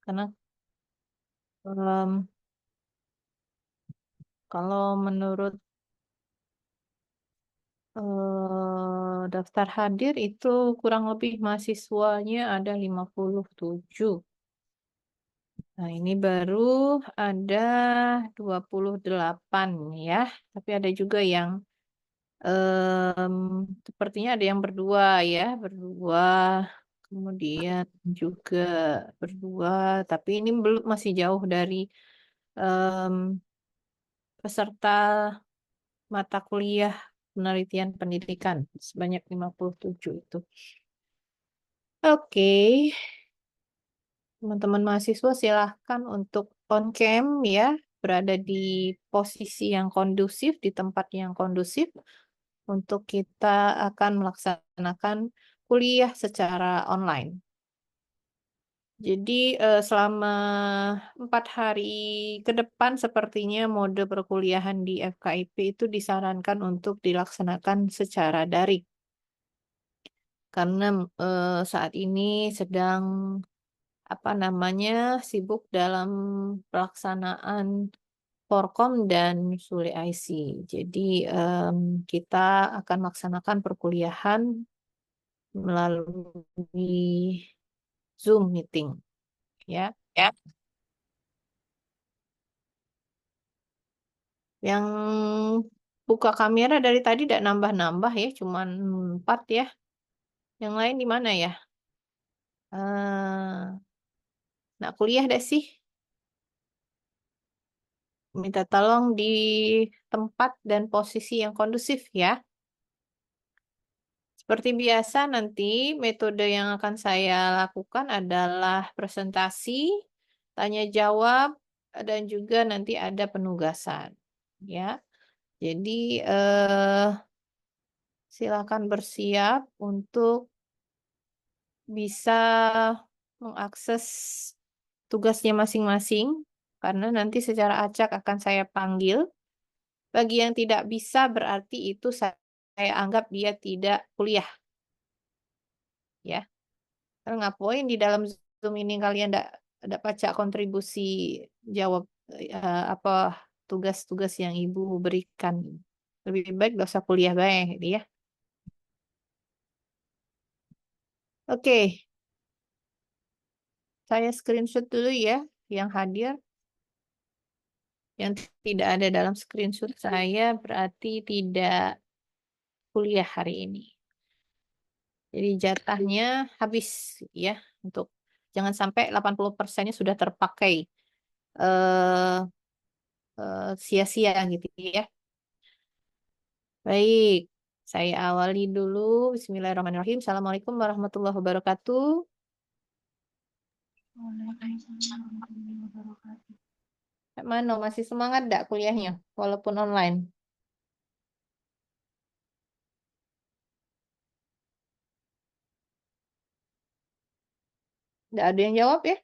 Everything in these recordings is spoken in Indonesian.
Karena em, kalau menurut daftar hadir itu kurang lebih mahasiswanya ada 57. Nah, ini baru ada 28 ya. Tapi ada juga yang em, sepertinya ada yang berdua ya, berdua. Kemudian juga berdua, tapi ini belum masih jauh dari em, peserta mata kuliah penelitian pendidikan sebanyak 57 itu. Oke, teman-teman mahasiswa silahkan untuk on cam ya, berada di posisi yang kondusif, di tempat yang kondusif untuk kita akan melaksanakan kuliah secara online. Jadi selama 4 hari ke depan sepertinya mode perkuliahan di FKIP itu disarankan untuk dilaksanakan secara daring. Karena saat ini sedang apa namanya sibuk dalam pelaksanaan Forkom dan Sule IC. Jadi kita akan melaksanakan perkuliahan melalui Zoom meeting, ya. Ya. Yang buka kamera dari tadi tidak nambah-nambah ya, cuman 4 ya. Yang lain di mana ya? Nak kuliah dah sih. Minta tolong di tempat dan posisi yang kondusif ya. Seperti biasa nanti metode yang akan saya lakukan adalah presentasi, tanya jawab, dan juga nanti ada penugasan. Ya, jadi silakan bersiap untuk bisa mengakses tugasnya masing-masing, karena nanti secara acak akan saya panggil. Bagi yang tidak bisa berarti itu saya anggap dia tidak kuliah, ya. Karena ngapain di dalam Zoom ini kalian tidak baca kontribusi jawab apa tugas-tugas yang ibu berikan. Lebih baik gak usah kuliah baik, gitu ya. Oke, saya screenshot dulu ya yang hadir. Yang tidak ada dalam screenshot saya berarti tidak kuliah hari ini. Jadi jatahnya habis ya untuk jangan sampai 80%-nya sudah terpakai eh sia-sia gitu ya. Baik, saya awali dulu. Bismillahirrahmanirrahim. Assalamualaikum warahmatullahi wabarakatuh. Waalaikumsalam warahmatullahi wabarakatuh. Kak Mano, masih semangat enggak kuliahnya walaupun online? Enggak ada yang jawab ya?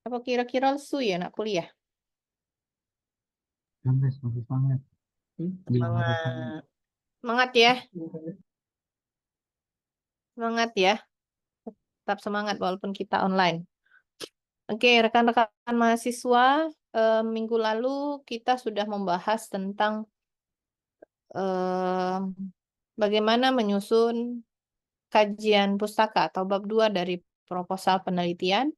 Apa kira-kira lesu ya nak kuliah? Sampai masih semangat. Belum masih semangat. Semangat. Semangat ya, semangat ya. Tetap semangat walaupun kita online. Oke, rekan-rekan mahasiswa, minggu lalu kita sudah membahas tentang eh, bagaimana menyusun kajian pustaka atau bab 2 dari proposal penelitian.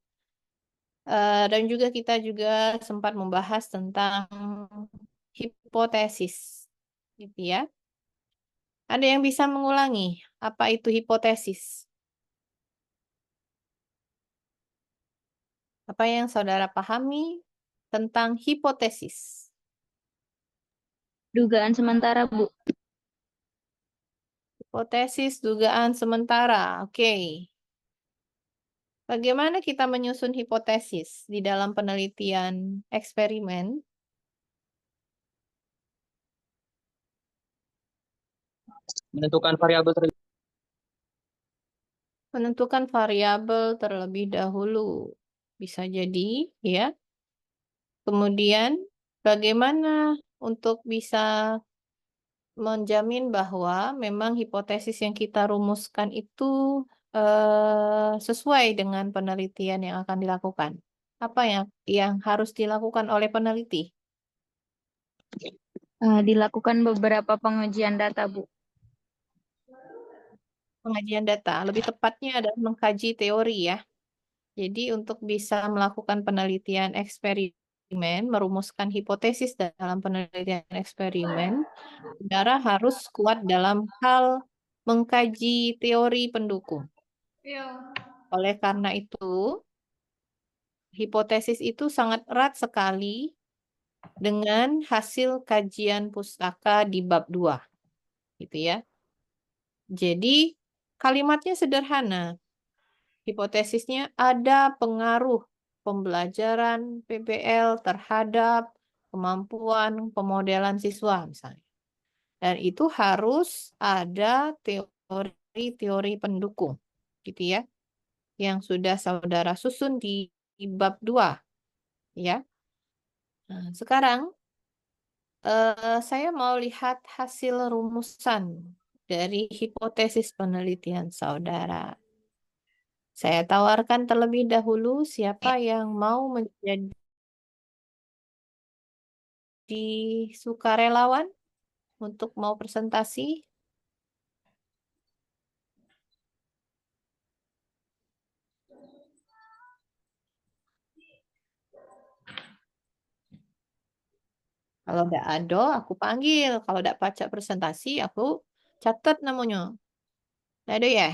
Dan juga kita juga sempat membahas tentang hipotesis, gitu ya. Ada yang bisa mengulangi apa itu hipotesis? Apa yang saudara pahami tentang hipotesis? Dugaan sementara, Bu. Hipotesis dugaan sementara. Oke. Bagaimana kita menyusun hipotesis di dalam penelitian eksperimen? Menentukan variabel terlebih. Menentukan variabel terlebih dahulu. Bisa jadi, ya. Kemudian, bagaimana untuk bisa menjamin bahwa memang hipotesis yang kita rumuskan itu sesuai dengan penelitian yang akan dilakukan. Apa yang harus dilakukan oleh peneliti? Dilakukan beberapa pengujian data, Bu. Pengajian data, lebih tepatnya adalah mengkaji teori ya. Jadi untuk bisa melakukan penelitian eksperimen, merumuskan hipotesis dalam penelitian eksperimen, saudara harus kuat dalam hal mengkaji teori pendukung. Oleh karena itu, hipotesis itu sangat erat sekali dengan hasil kajian pustaka di bab 2, gitu ya. Jadi kalimatnya sederhana. Hipotesisnya ada pengaruh pembelajaran PBL terhadap kemampuan pemodelan siswa misalnya. Dan itu harus ada teori-teori pendukung, gitu ya, yang sudah saudara susun di bab 2, ya. Nah, sekarang saya mau lihat hasil rumusan dari hipotesis penelitian saudara. Saya tawarkan terlebih dahulu siapa yang mau menjadi sukarelawan untuk mau presentasi. Kalau tidak ada, aku panggil. Kalau tidak baca presentasi, aku catat namanya. Tidak ada ya?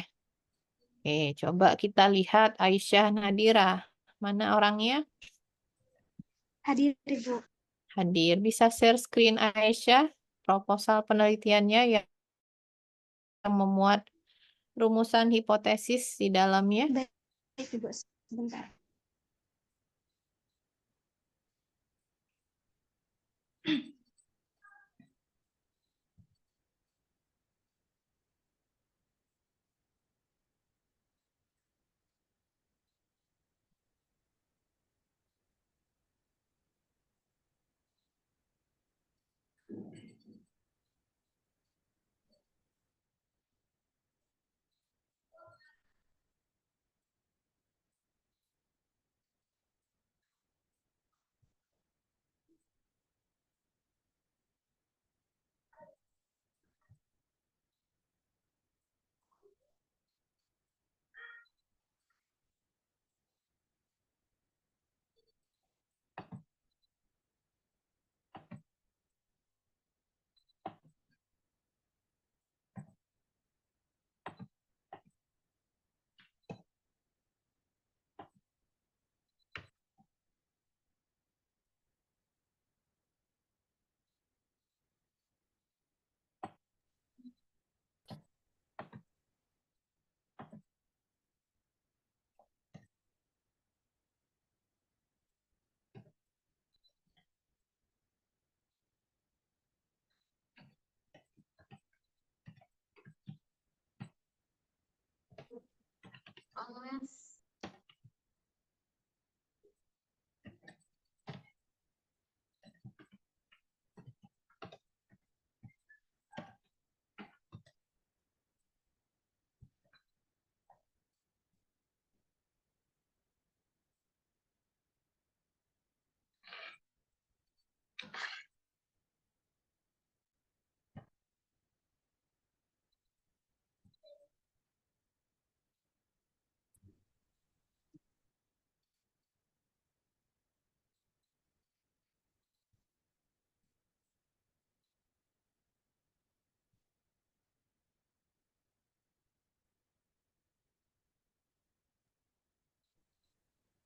Oke, coba kita lihat Aisyah Nadira. Mana orangnya? Hadir, Ibu. Hadir. Bisa share screen Aisyah, proposal penelitiannya yang memuat rumusan hipotesis di dalamnya. Baik, Ibu. Sebentar.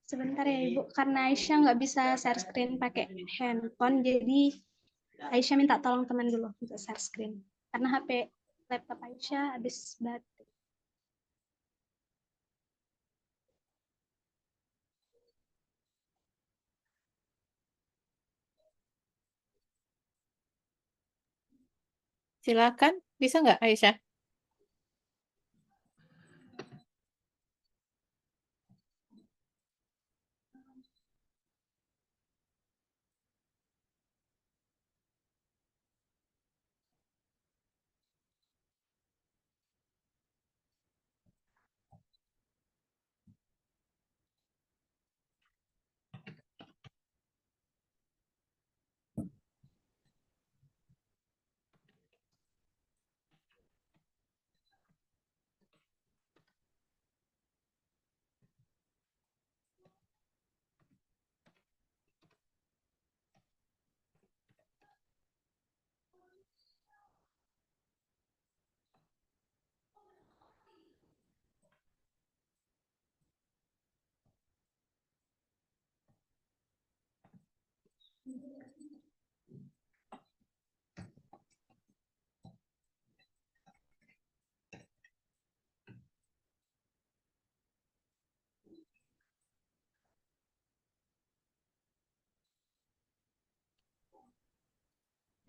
Sebentar ya Ibu, karena Aisyah nggak bisa share screen pakai handphone, jadi Aisyah minta tolong teman dulu untuk share screen. Karena HP laptop Aisyah habis baterai. Silakan, bisa nggak Aisyah?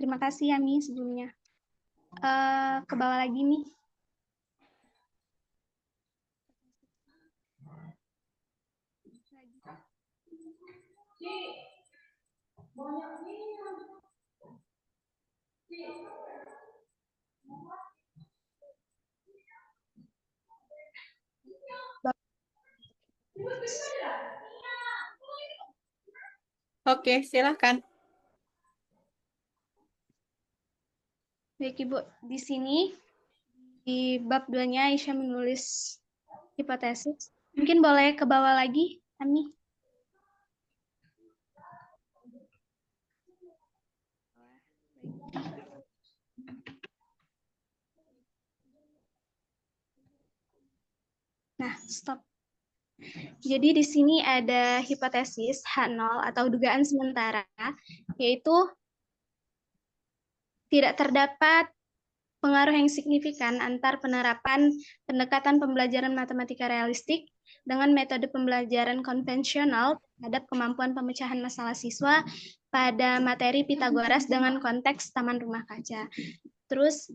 Terima kasih ya Mi sebelumnya. Ke bawah lagi nih. Oke, silakan. Baik Ibu, di sini di bab 2-nya Aisyah menulis hipotesis. Mungkin boleh ke bawah lagi, Ami. Nah, stop. Jadi di sini ada hipotesis H0 atau dugaan sementara, yaitu tidak terdapat pengaruh yang signifikan antar penerapan pendekatan pembelajaran matematika realistik dengan metode pembelajaran konvensional terhadap kemampuan pemecahan masalah siswa pada materi Pitagoras dengan konteks taman rumah kaca. Terus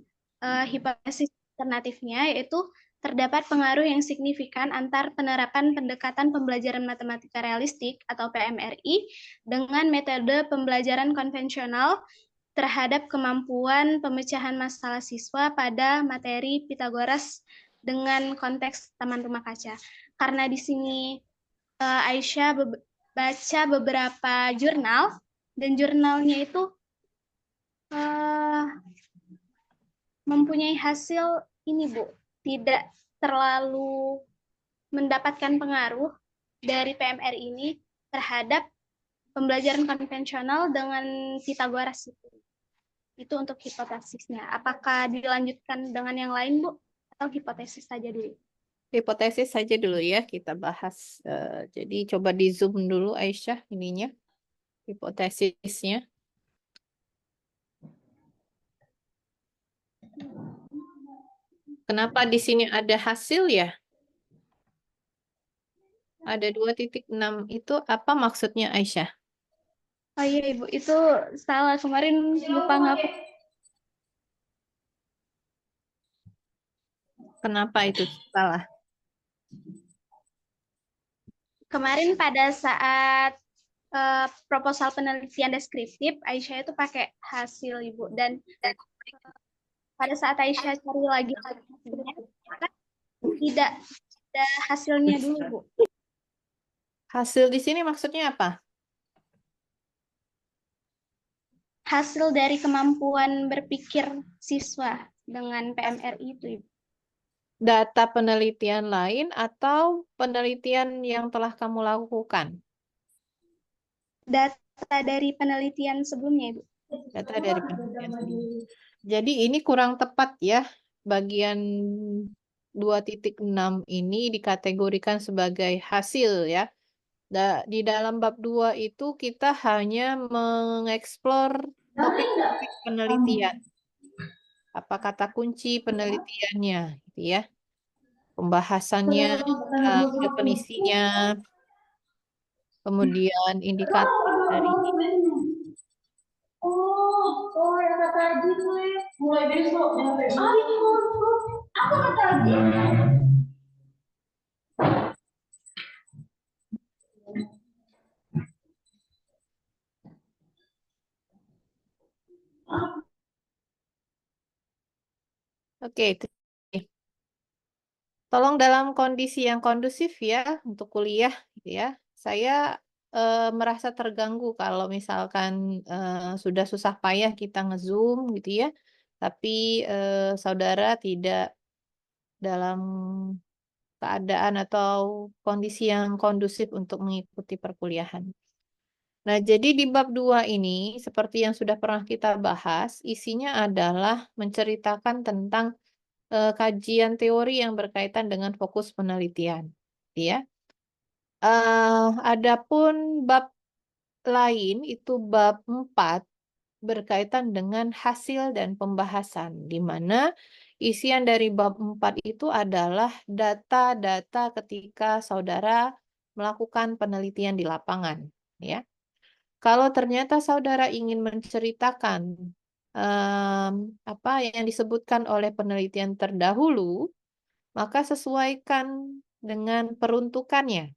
hipotesis alternatifnya yaitu terdapat pengaruh yang signifikan antar penerapan pendekatan pembelajaran matematika realistik atau PMRI dengan metode pembelajaran konvensional terhadap kemampuan pemecahan masalah siswa pada materi Pitagoras dengan konteks taman rumah kaca. Karena di sini Aisyah baca beberapa jurnal, dan jurnalnya itu mempunyai hasil ini Bu, tidak terlalu mendapatkan pengaruh dari PMR ini terhadap pembelajaran konvensional dengan Pitagoras itu. Itu untuk hipotesisnya. Apakah dilanjutkan dengan yang lain, Bu? Atau hipotesis saja dulu? Hipotesis saja dulu ya kita bahas. Jadi coba di zoom dulu Aisyah ininya, hipotesisnya. Kenapa di sini ada hasil ya? Ada 2.6 itu apa maksudnya Aisyah? Oh iya Ibu, itu salah. Kemarin lupa ngapus. Kenapa itu salah? Kemarin pada saat proposal penelitian deskriptif, Aisyah itu pakai hasil Ibu. Dan pada saat Aisyah cari lagi hasilnya, tidak ada hasilnya dulu, Bu. Hasil di sini maksudnya apa? Hasil dari kemampuan berpikir siswa dengan PMRI itu, Ibu. Data penelitian lain atau penelitian yang telah kamu lakukan? Data dari penelitian sebelumnya, Ibu. Data dari penelitian sebelumnya. Jadi ini kurang tepat ya. Bagian 2.6 ini dikategorikan sebagai hasil ya. Di dalam bab 2 itu kita hanya mengeksplor topik-topik penelitian. Apa kata kunci penelitiannya gitu ya. Pembahasannya, definisinya, kemudian indikator dari yang kata Haji gue mulai besok apa kata Haji? Oke, tolong dalam kondisi yang kondusif ya untuk kuliah gitu ya. Saya merasa terganggu kalau misalkan sudah susah payah kita nge-zoom gitu ya. Tapi saudara tidak dalam keadaan atau kondisi yang kondusif untuk mengikuti perkuliahan. Nah, jadi di bab 2 ini, seperti yang sudah pernah kita bahas, isinya adalah menceritakan tentang kajian teori yang berkaitan dengan fokus penelitian. Ya. Adapun bab lain, itu bab 4, berkaitan dengan hasil dan pembahasan, di mana isian dari bab 4 itu adalah data-data ketika saudara melakukan penelitian di lapangan. Ya. Kalau ternyata saudara ingin menceritakan apa yang disebutkan oleh penelitian terdahulu, maka sesuaikan dengan peruntukannya.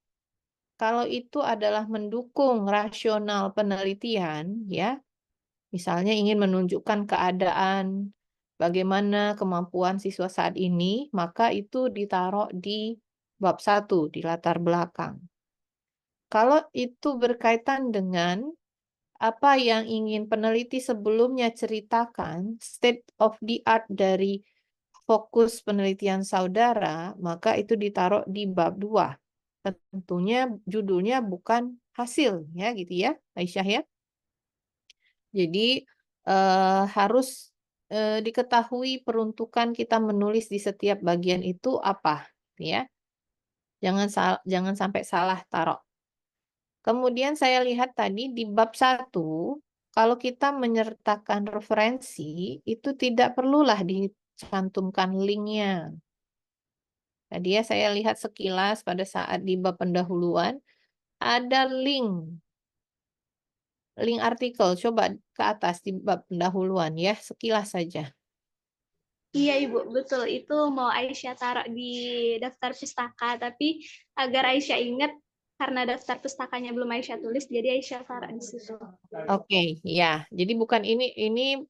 Kalau itu adalah mendukung rasional penelitian, ya, misalnya ingin menunjukkan keadaan bagaimana kemampuan siswa saat ini, maka itu ditaruh di bab 1, di latar belakang. Kalau itu berkaitan dengan apa yang ingin peneliti sebelumnya ceritakan, state of the art dari fokus penelitian saudara, maka itu ditaruh di bab 2. Tentunya judulnya bukan hasil, ya gitu ya, Aisyah ya. Jadi harus diketahui peruntukan kita menulis di setiap bagian itu apa, ya. Jangan sampai salah taruh. Kemudian saya lihat tadi di bab 1, kalau kita menyertakan referensi, itu tidak perlulah dicantumkan linknya. Tadi ya saya lihat sekilas pada saat di bab pendahuluan, ada link artikel. Coba ke atas di bab pendahuluan ya, sekilas saja. Iya Ibu, betul. Itu mau Aisyah taruh di daftar pustaka, tapi agar Aisyah ingat karena daftar pustakanya belum Aisyah tulis, jadi Aisyah taruh di situ. Oke, ya. Jadi bukan ini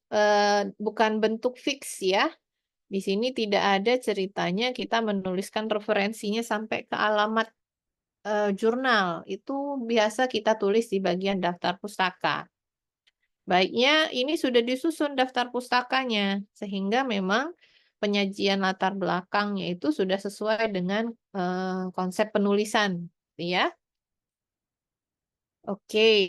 bukan bentuk fix ya. Di sini tidak ada ceritanya kita menuliskan referensinya sampai ke alamat jurnal. Itu biasa kita tulis di bagian daftar pustaka. Baiknya ini sudah disusun daftar pustakanya, sehingga memang penyajian latar belakangnya itu sudah sesuai dengan konsep penulisan, ya. Oke,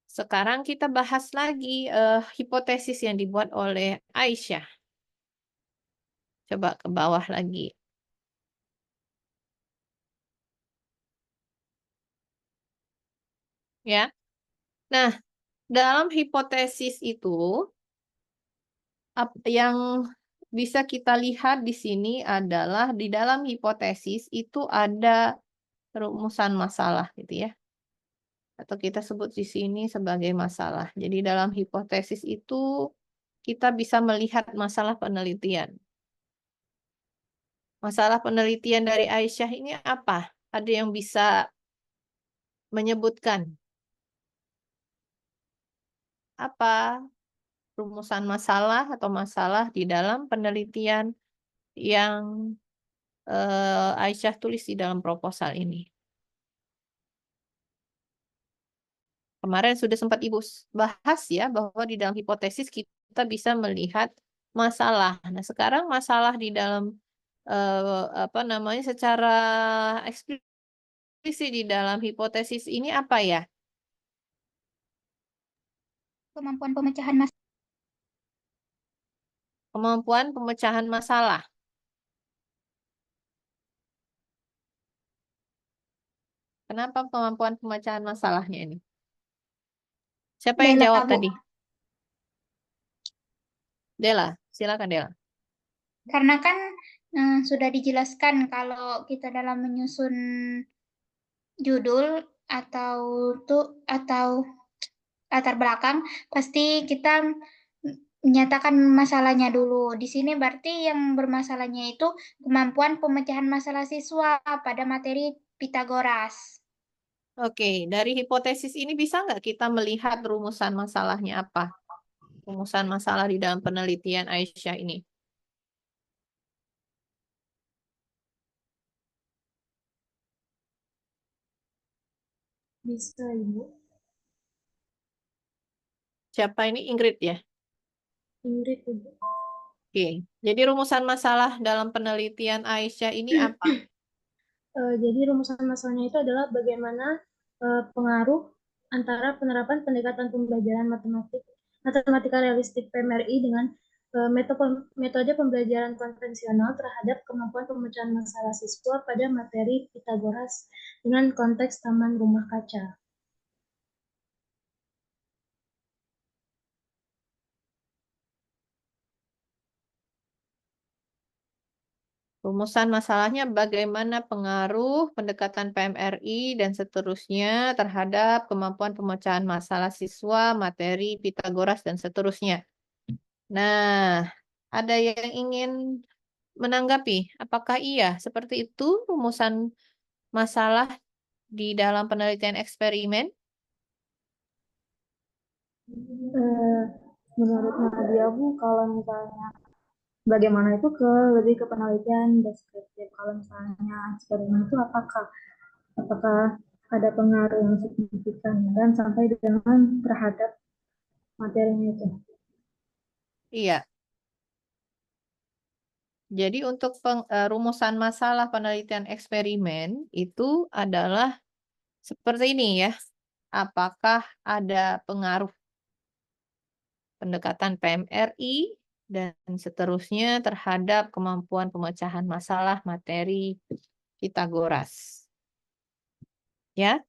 sekarang kita bahas lagi hipotesis yang dibuat oleh Aisyah. Coba ke bawah lagi. Ya. Nah, dalam hipotesis itu yang bisa kita lihat di sini adalah di dalam hipotesis itu ada rumusan masalah gitu ya. Atau kita sebut di sini sebagai masalah. Jadi dalam hipotesis itu kita bisa melihat masalah penelitian. Masalah penelitian dari Aisyah ini apa? Ada yang bisa menyebutkan apa rumusan masalah atau masalah di dalam penelitian yang Aisyah tulis di dalam proposal ini. Kemarin sudah sempat Ibu bahas ya bahwa di dalam hipotesis kita bisa melihat masalah. Nah, sekarang masalah di dalam apa namanya secara eksplisit di dalam hipotesis ini apa ya? Kemampuan pemecahan masalah. Kemampuan pemecahan masalah. Kenapa kemampuan pemecahan masalahnya ini? Siapa yang Dela, jawab Bu. tadi? Dela, silakan Dela. Karena kan sudah dijelaskan kalau kita dalam menyusun judul atau latar belakang pasti kita menyatakan masalahnya dulu. Di sini berarti yang bermasalahnya itu kemampuan pemecahan masalah siswa pada materi Pitagoras. Oke, dari hipotesis ini bisa nggak kita melihat rumusan masalahnya apa? Rumusan masalah di dalam penelitian Aisyah ini. Bisa, Ibu. Siapa ini? Ingrid ya? Ingrid, Ibu. Oke, jadi rumusan masalah dalam penelitian Aisyah ini apa? Jadi rumusan masalahnya itu adalah bagaimana pengaruh antara penerapan pendekatan pembelajaran matematika realistik PMRI dengan metode pembelajaran konvensional terhadap kemampuan pemecahan masalah siswa pada materi Pitagoras dengan konteks taman rumah kaca. Rumusan masalahnya bagaimana pengaruh pendekatan PMRI dan seterusnya terhadap kemampuan pemecahan masalah siswa, materi Pitagoras dan seterusnya. Nah, ada yang ingin menanggapi? Apakah iya seperti itu rumusan masalah di dalam penelitian eksperimen? Eh, menurut Nadia Bu, kalau misalnya bagaimana itu lebih ke penelitian deskriptif. Kalau misalnya eksperimen itu apakah ada pengaruh yang signifikan dan sampai dengan terhadap materinya itu. Iya. Jadi untuk rumusan masalah penelitian eksperimen itu adalah seperti ini ya. Apakah ada pengaruh pendekatan PMRI dan seterusnya terhadap kemampuan pemecahan masalah materi Pitagoras? Ya,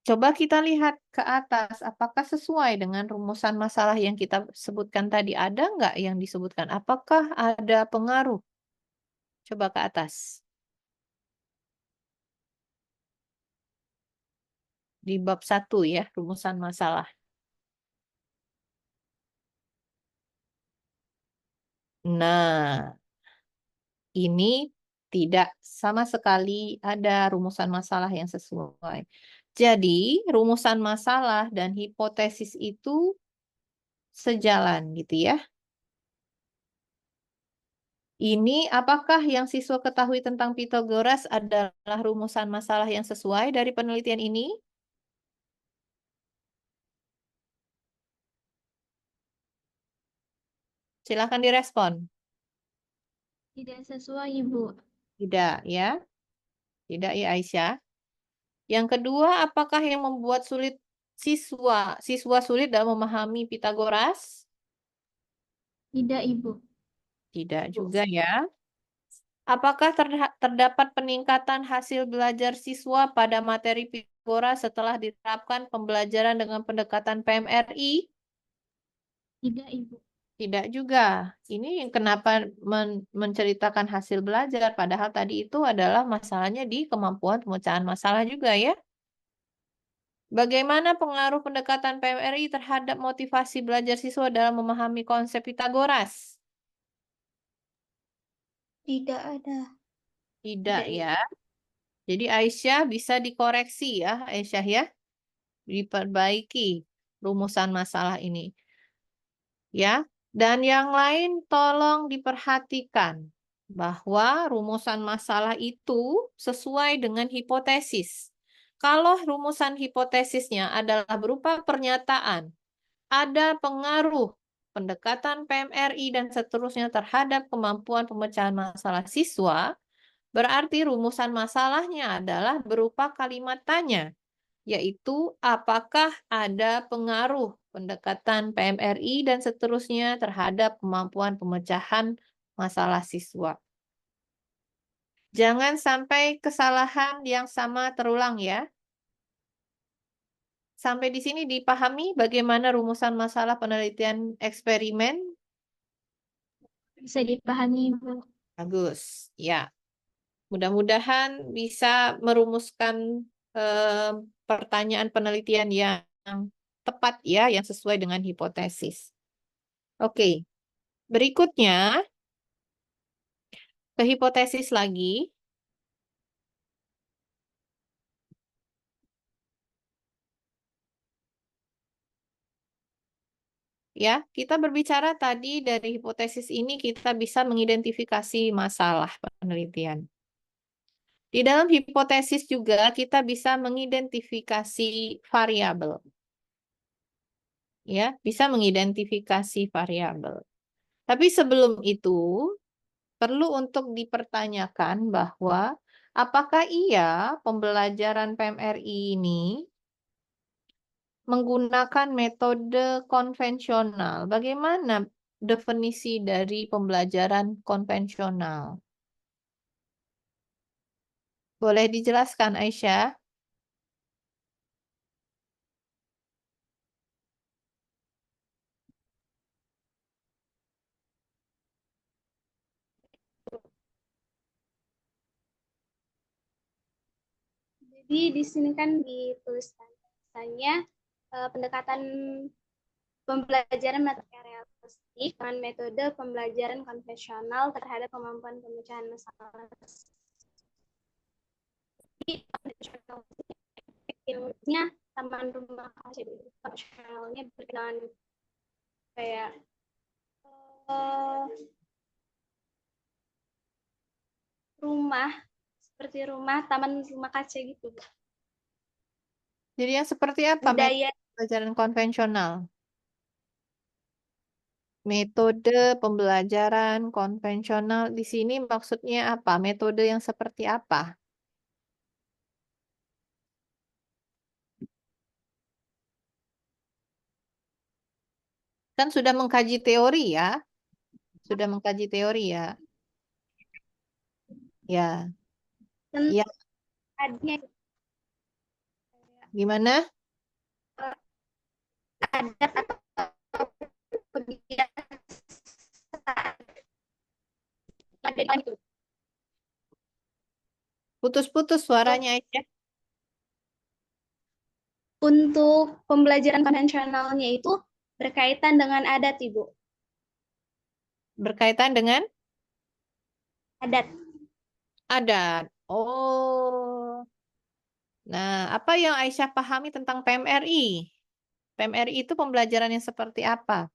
coba kita lihat ke atas, apakah sesuai dengan rumusan masalah yang kita sebutkan tadi? Ada nggak yang disebutkan? Apakah ada pengaruh? Coba ke atas. Di bab 1 ya, rumusan masalah. Nah, ini tidak sama sekali ada rumusan masalah yang sesuai. Jadi, rumusan masalah dan hipotesis itu sejalan gitu ya. Ini apakah yang siswa ketahui tentang Pitagoras adalah rumusan masalah yang sesuai dari penelitian ini? Silakan direspon. Tidak sesuai, Ibu. Tidak ya. Tidak ya Aisyah. Yang kedua, apakah yang membuat siswa sulit dalam memahami Pitagoras? Tidak, Ibu. Tidak juga ya. Apakah terdapat peningkatan hasil belajar siswa pada materi Pitagoras setelah diterapkan pembelajaran dengan pendekatan PMRI? Tidak, Ibu. Tidak juga. Ini yang kenapa menceritakan hasil belajar, padahal tadi itu adalah masalahnya di kemampuan pemecahan masalah juga ya. Bagaimana pengaruh pendekatan PMRI terhadap motivasi belajar siswa dalam memahami konsep Pitagoras? Tidak ada. Tidak Tidak, Ibu. ya. Jadi Aisyah bisa dikoreksi ya, Aisyah ya. Diperbaiki rumusan masalah ini. Ya. Dan yang lain tolong diperhatikan bahwa rumusan masalah itu sesuai dengan hipotesis. Kalau rumusan hipotesisnya adalah berupa pernyataan, ada pengaruh pendekatan PMRI dan seterusnya terhadap kemampuan pemecahan masalah siswa, berarti rumusan masalahnya adalah berupa kalimat tanya, yaitu apakah ada pengaruh pendekatan PMRI dan seterusnya terhadap kemampuan pemecahan masalah siswa. Jangan sampai kesalahan yang sama terulang ya. Sampai di sini dipahami bagaimana rumusan masalah penelitian eksperimen? Bisa dipahami, Ibu. Bagus, ya. Mudah-mudahan bisa merumuskan pertanyaan penelitian yang tepat ya, yang sesuai dengan hipotesis. Oke, berikutnya ke hipotesis lagi. Ya, kita berbicara tadi dari hipotesis ini kita bisa mengidentifikasi masalah penelitian. Di dalam hipotesis juga kita bisa mengidentifikasi variabel. Ya, bisa mengidentifikasi variabel. Tapi sebelum itu perlu untuk dipertanyakan bahwa apakah iya pembelajaran PMRI ini menggunakan metode konvensional? Bagaimana definisi dari pembelajaran konvensional? Boleh dijelaskan, Aisyah? Jadi di sini kan dituliskan misalnya pendekatan pembelajaran matematika realistik dengan metode pembelajaran konvensional terhadap kemampuan pemecahan masalah. Jadi, ilmunya taman rumah kaca konvensionalnya berkenaan kayak rumah, seperti rumah, taman rumah kaca gitu. Jadi yang seperti apa Budaya metode pembelajaran konvensional? Metode pembelajaran konvensional di sini maksudnya apa? Metode yang seperti apa? Kan sudah mengkaji teori ya? Sudah mengkaji teori ya? Ya. Ya, adanya gimana? adat atau kebiasaan ada itu. Putus-putus suaranya ya. Untuk pembelajaran konvensionalnya itu berkaitan dengan adat, Ibu. Berkaitan dengan Adat. adat. Oh. Nah, apa yang Aisyah pahami tentang PMRI? PMRI itu pembelajaran yang seperti apa?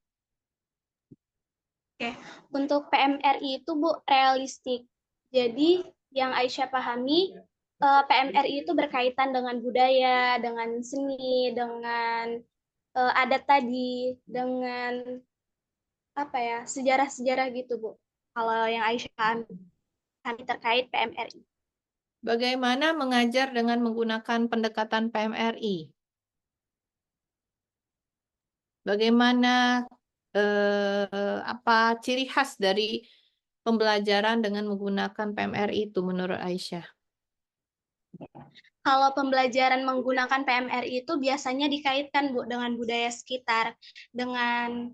Oke, untuk PMRI itu Bu realistik. Jadi yang Aisyah pahami PMRI itu berkaitan dengan budaya, dengan seni, dengan adat tadi, dengan apa ya sejarah-sejarah gitu Bu. Kalau yang Aisyah pahami terkait PMRI. Bagaimana mengajar dengan menggunakan pendekatan PMRI? Bagaimana apa ciri khas dari pembelajaran dengan menggunakan PMRI itu menurut Aisyah? Kalau pembelajaran menggunakan PMRI itu biasanya dikaitkan Bu dengan budaya sekitar, dengan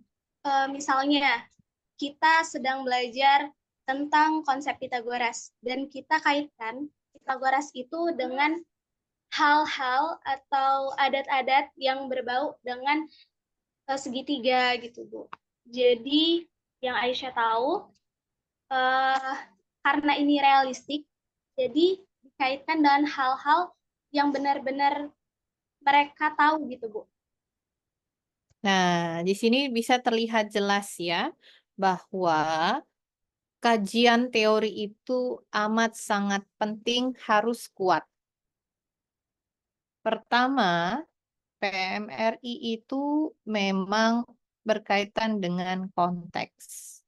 misalnya kita sedang belajar tentang konsep Pitagoras dan kita kaitkan Pitagoras itu dengan hal-hal atau adat-adat yang berbau dengan segitiga gitu Bu. Jadi yang Aisyah tahu karena ini realistik, jadi dikaitkan dengan hal-hal yang benar-benar mereka tahu gitu Bu. Nah, di sini bisa terlihat jelas ya bahwa kajian teori itu amat sangat penting, harus kuat. Pertama, PMRI itu memang berkaitan dengan konteks.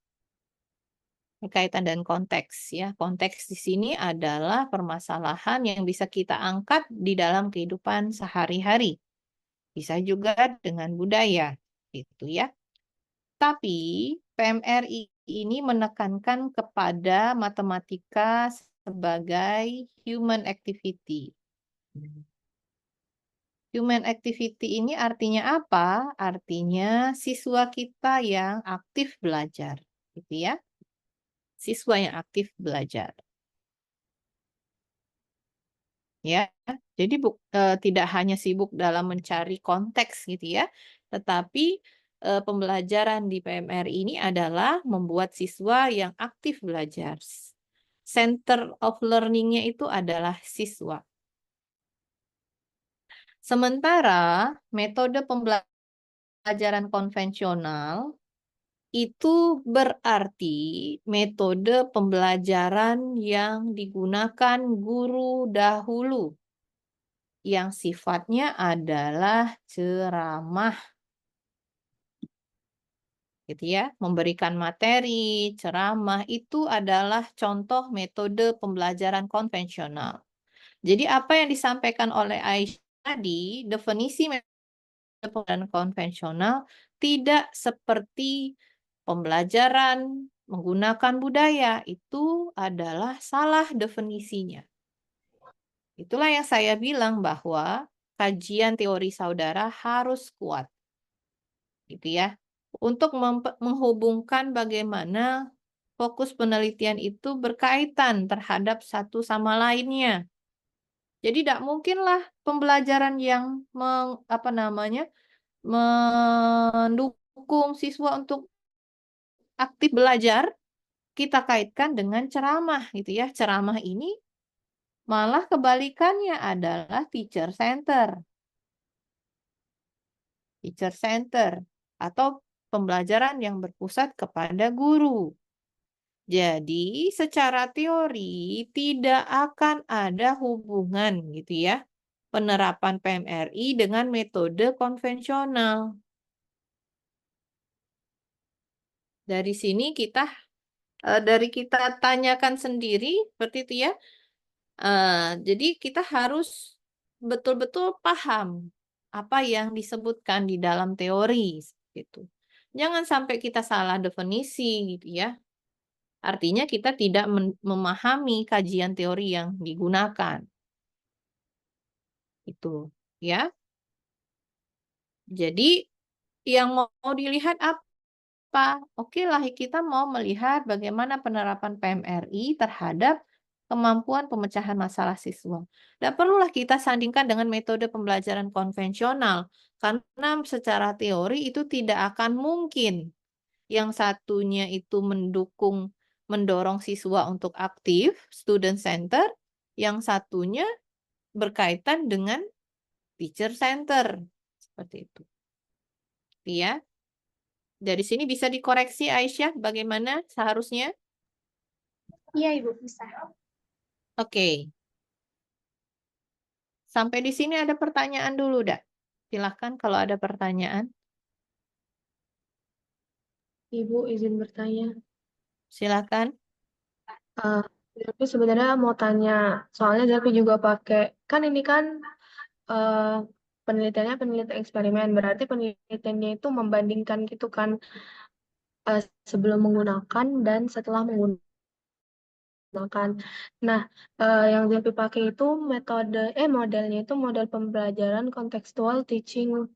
Berkaitan dengan konteks ya. Konteks di sini adalah permasalahan yang bisa kita angkat di dalam kehidupan sehari-hari. Bisa juga dengan budaya, gitu ya. Tapi PMRI ini menekankan kepada matematika sebagai human activity. Human activity ini artinya apa? Artinya siswa kita yang aktif belajar, gitu ya. Siswa yang aktif belajar. Ya, jadi tidak hanya sibuk dalam mencari konteks gitu ya, tetapi pembelajaran di PMRI ini adalah membuat siswa yang aktif belajar. Center of learning-nya itu adalah siswa. Sementara metode pembelajaran konvensional itu berarti metode pembelajaran yang digunakan guru dahulu, yang sifatnya adalah ceramah, gitu ya. Memberikan materi, ceramah itu adalah contoh metode pembelajaran konvensional. Jadi apa yang disampaikan oleh Aisyah tadi, definisi metode pembelajaran konvensional tidak seperti pembelajaran menggunakan budaya, itu adalah salah definisinya. Itulah yang saya bilang bahwa kajian teori saudara harus kuat, gitu ya, untuk menghubungkan bagaimana fokus penelitian itu berkaitan terhadap satu sama lainnya. Jadi tidak mungkinlah pembelajaran yang mendukung siswa untuk aktif belajar, kita kaitkan dengan ceramah gitu ya. Ceramah ini malah kebalikannya adalah teacher center. Teacher center atau pembelajaran yang berpusat kepada guru. Jadi, secara teori tidak akan ada hubungan gitu ya, penerapan PMRI dengan metode konvensional. Dari sini dari kita tanyakan sendiri seperti itu ya. Jadi kita harus betul-betul paham apa yang disebutkan di dalam teori gitu. Jangan sampai kita salah definisi gitu ya. Artinya kita tidak memahami kajian teori yang digunakan. Itu ya. Jadi yang mau dilihat apa? Oke lah, kita mau melihat bagaimana penerapan PMRI terhadap kemampuan pemecahan masalah siswa. Tidak perlulah kita sandingkan dengan metode pembelajaran konvensional, karena secara teori itu tidak akan mungkin. Yang satunya itu mendorong siswa untuk aktif, student center, yang satunya berkaitan dengan teacher center. Seperti itu. Ya. Dari sini bisa dikoreksi Aisyah bagaimana seharusnya? Iya, Ibu, bisa. Oke. Sampai di sini ada pertanyaan dulu, dah. Silahkan kalau ada pertanyaan. Ibu izin bertanya. Silahkan. Tapi sebenarnya mau tanya, soalnya Zapi juga pakai, kan ini kan penelitiannya penelitian eksperimen, berarti penelitiannya itu membandingkan gitu kan, sebelum menggunakan dan setelah menggunakan. Nah, yang Zapi pakai itu modelnya itu model pembelajaran kontekstual teaching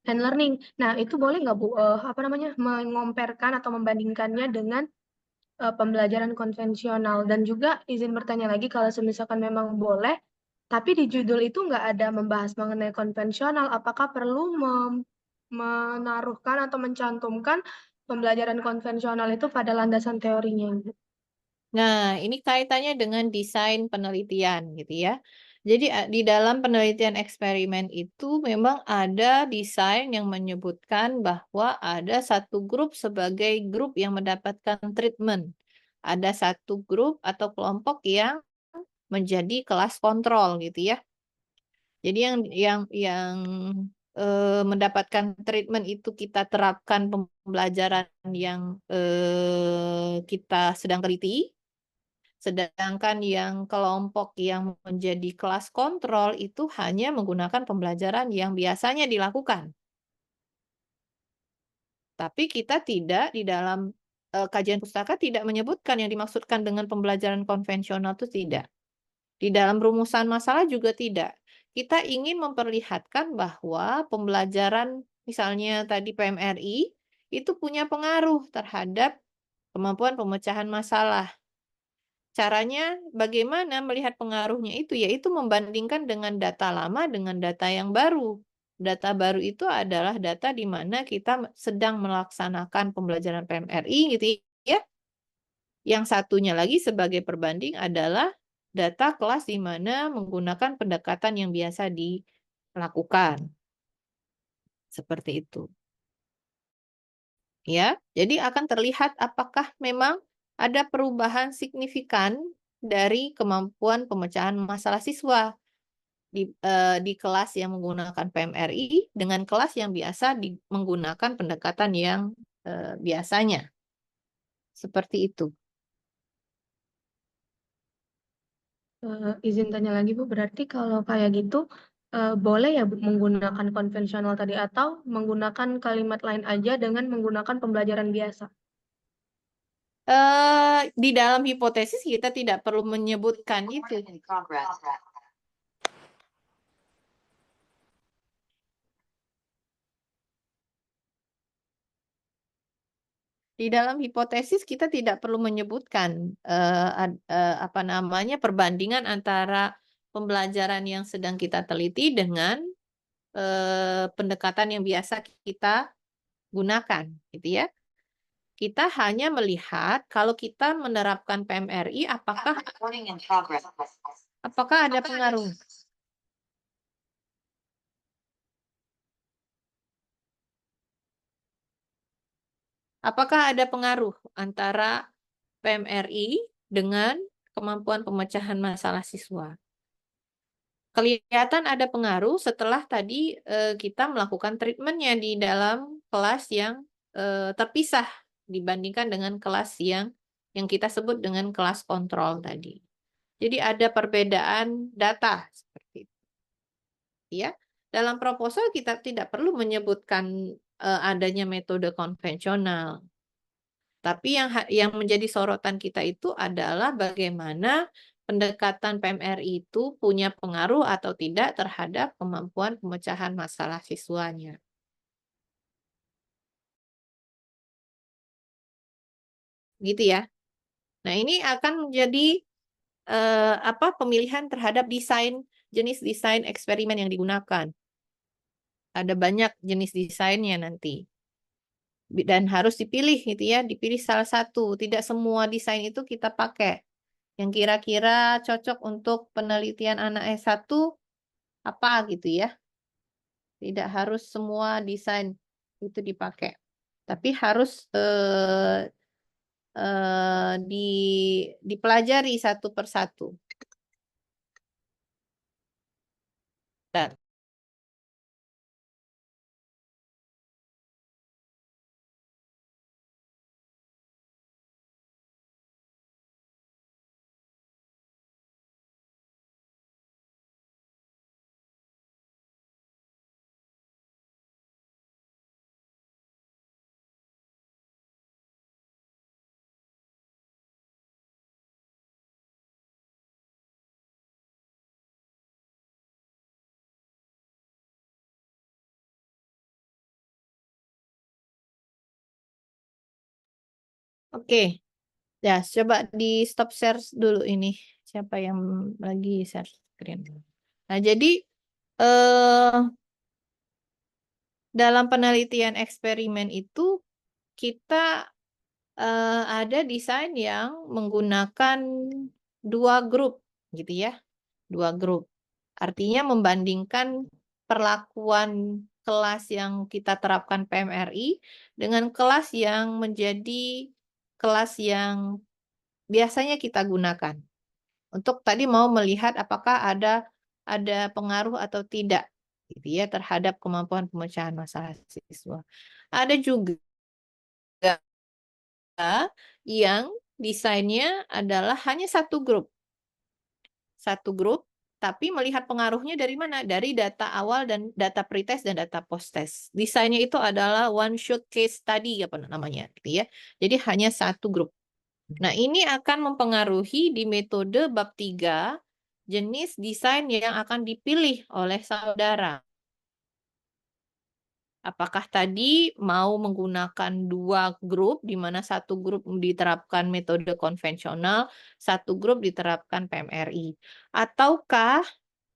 and learning. Nah, itu boleh nggak Bu, mengomparkan atau membandingkannya dengan pembelajaran konvensional? Dan juga izin bertanya lagi, kalau misalkan memang boleh, tapi di judul itu nggak ada membahas mengenai konvensional, apakah perlu menaruhkan atau mencantumkan pembelajaran konvensional itu pada landasan teorinya? Nah, ini kaitannya dengan desain penelitian gitu ya. Jadi di dalam penelitian eksperimen itu memang ada desain yang menyebutkan bahwa ada satu grup sebagai grup yang mendapatkan treatment. Ada satu grup atau kelompok yang menjadi kelas kontrol gitu ya. Jadi yang mendapatkan treatment itu kita terapkan pembelajaran yang kita sedang teliti. Sedangkan yang kelompok yang menjadi kelas kontrol itu hanya menggunakan pembelajaran yang biasanya dilakukan. Tapi kita tidak di dalam kajian pustaka tidak menyebutkan yang dimaksudkan dengan pembelajaran konvensional itu tidak. Di dalam rumusan masalah juga tidak. Kita ingin memperlihatkan bahwa pembelajaran misalnya tadi PMRI itu punya pengaruh terhadap kemampuan pemecahan masalah. Caranya bagaimana melihat pengaruhnya itu, yaitu membandingkan dengan data lama dengan data yang baru. Data baru itu adalah data di mana kita sedang melaksanakan pembelajaran PMRI gitu ya. Yang satunya lagi sebagai perbanding adalah data kelas di mana menggunakan pendekatan yang biasa dilakukan. Seperti itu. Ya, jadi akan terlihat apakah memang ada perubahan signifikan dari kemampuan pemecahan masalah siswa di kelas yang menggunakan PMRI dengan kelas yang biasa menggunakan pendekatan yang biasanya. Seperti itu. Izin tanya lagi Bu, berarti kalau kayak gitu boleh ya Bu menggunakan konvensional tadi, atau menggunakan kalimat lain aja dengan menggunakan pembelajaran biasa? Di dalam hipotesis kita tidak perlu menyebutkan itu. Di dalam hipotesis kita tidak perlu menyebutkan perbandingan antara pembelajaran yang sedang kita teliti dengan pendekatan yang biasa kita gunakan, gitu ya. Kita hanya melihat kalau kita menerapkan PMRI, apakah ada pengaruh? Apakah ada pengaruh antara PMRI dengan kemampuan pemecahan masalah siswa? Kelihatan ada pengaruh setelah tadi kita melakukan treatmentnya di dalam kelas yang terpisah dibandingkan dengan kelas yang kita sebut dengan kelas kontrol tadi. Jadi ada perbedaan data seperti itu. Ya, dalam proposal kita tidak perlu menyebutkan adanya metode konvensional. Tapi yang menjadi sorotan kita itu adalah bagaimana pendekatan PMRI itu punya pengaruh atau tidak terhadap kemampuan pemecahan masalah siswanya. Gitu ya. Nah, ini akan menjadi pemilihan terhadap jenis desain eksperimen yang digunakan. Ada banyak jenis desainnya nanti. Dan harus dipilih gitu ya, dipilih salah satu. Tidak semua desain itu kita pakai. Yang kira-kira cocok untuk penelitian anak S1 apa gitu ya. Tidak harus semua desain itu dipakai. Tapi harus dipelajari satu persatu. Dan oke. Ya, coba di stop share dulu ini. Siapa yang lagi share screen? Nah, jadi dalam penelitian eksperimen itu kita ada desain yang menggunakan 2 grup, gitu ya. 2 grup. Artinya membandingkan perlakuan kelas yang kita terapkan PMRI dengan kelas yang menjadi kelas yang biasanya kita gunakan. Untuk tadi mau melihat apakah ada pengaruh atau tidak gitu ya terhadap kemampuan pemecahan masalah siswa. Ada juga yang desainnya adalah hanya satu grup. Satu grup, tapi melihat pengaruhnya dari mana? Dari data awal dan data pretest dan data post-test. Desainnya itu adalah one shot case study apa namanya gitu ya. Jadi hanya satu grup. Nah, ini akan mempengaruhi di metode bab 3 jenis desain yang akan dipilih oleh saudara. Apakah tadi mau menggunakan 2 grup, di mana satu grup diterapkan metode konvensional, satu grup diterapkan PMRI. Ataukah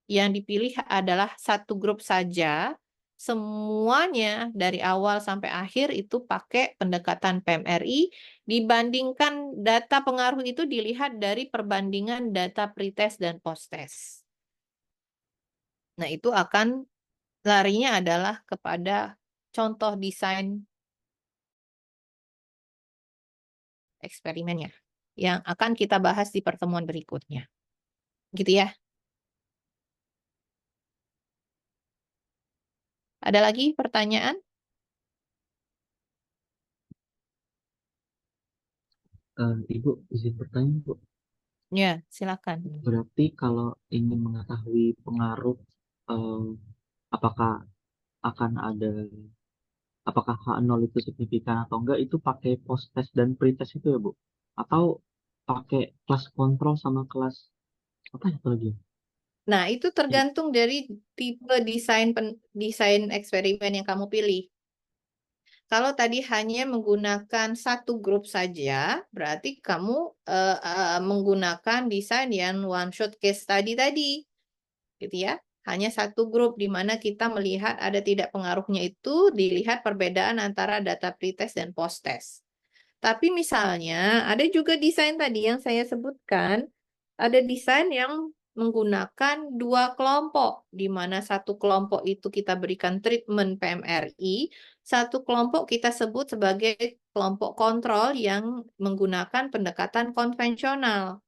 yang dipilih adalah satu grup saja, semuanya dari awal sampai akhir itu pakai pendekatan PMRI, dibandingkan data pengaruh itu dilihat dari perbandingan data pretest dan post-test. Nah, itu akan larinya adalah kepada contoh desain eksperimennya yang akan kita bahas di pertemuan berikutnya. Gitu ya. Ada lagi pertanyaan? Ibu, izin bertanya, Bu. Ya, silakan. Berarti kalau ingin mengetahui pengaruh, apakah akan ada, apakah H0 itu signifikan atau enggak, itu pakai post-test dan pre-test itu ya, Bu? Atau pakai kelas kontrol sama kelas, apa ya lagi? Nah, itu tergantung dari tipe desain eksperimen yang kamu pilih. Kalau tadi hanya menggunakan satu grup saja, berarti kamu menggunakan desain yang one shot case study tadi, gitu ya. hanya satu grup di mana kita melihat ada tidak pengaruhnya itu dilihat perbedaan antara data pretest dan post-test. Tapi misalnya ada juga desain tadi yang saya sebutkan, ada desain yang menggunakan dua kelompok, di mana satu kelompok itu kita berikan treatment PMRI, satu kelompok kita sebut sebagai kelompok kontrol yang menggunakan pendekatan konvensional.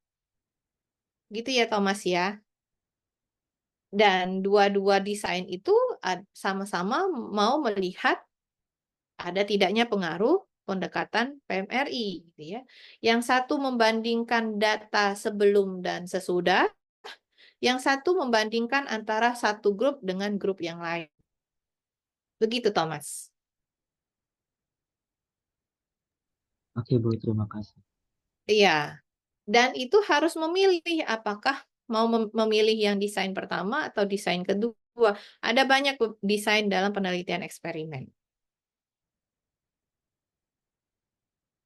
Gitu ya, Thomas ya. Dan dua-dua desain itu sama-sama mau melihat ada tidaknya pengaruh pendekatan PMRI, gitu ya. Yang satu membandingkan data sebelum dan sesudah, yang satu membandingkan antara satu grup dengan grup yang lain. Begitu, Thomas. Oke, Bu, terima kasih. Iya. Dan itu harus memilih apakah mau memilih yang desain pertama atau desain kedua. Ada banyak desain dalam penelitian eksperimen.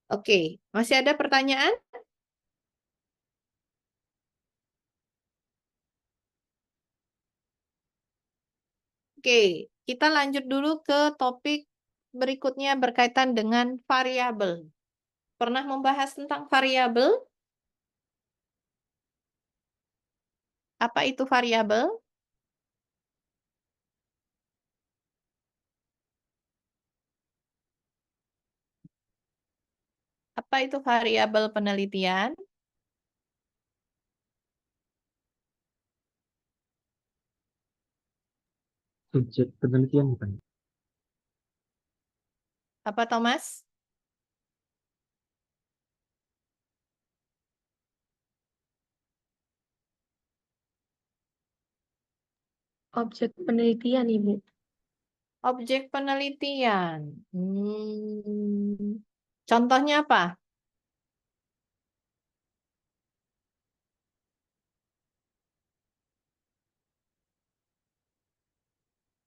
Oke, masih ada pertanyaan? Oke, kita lanjut dulu ke topik berikutnya berkaitan dengan variabel. Pernah membahas tentang variabel? Apa itu variabel? Apa itu variabel penelitian? Subjek penelitian bukan? Apa, Thomas? Objek penelitian, Ibu. Objek penelitian. Contohnya apa?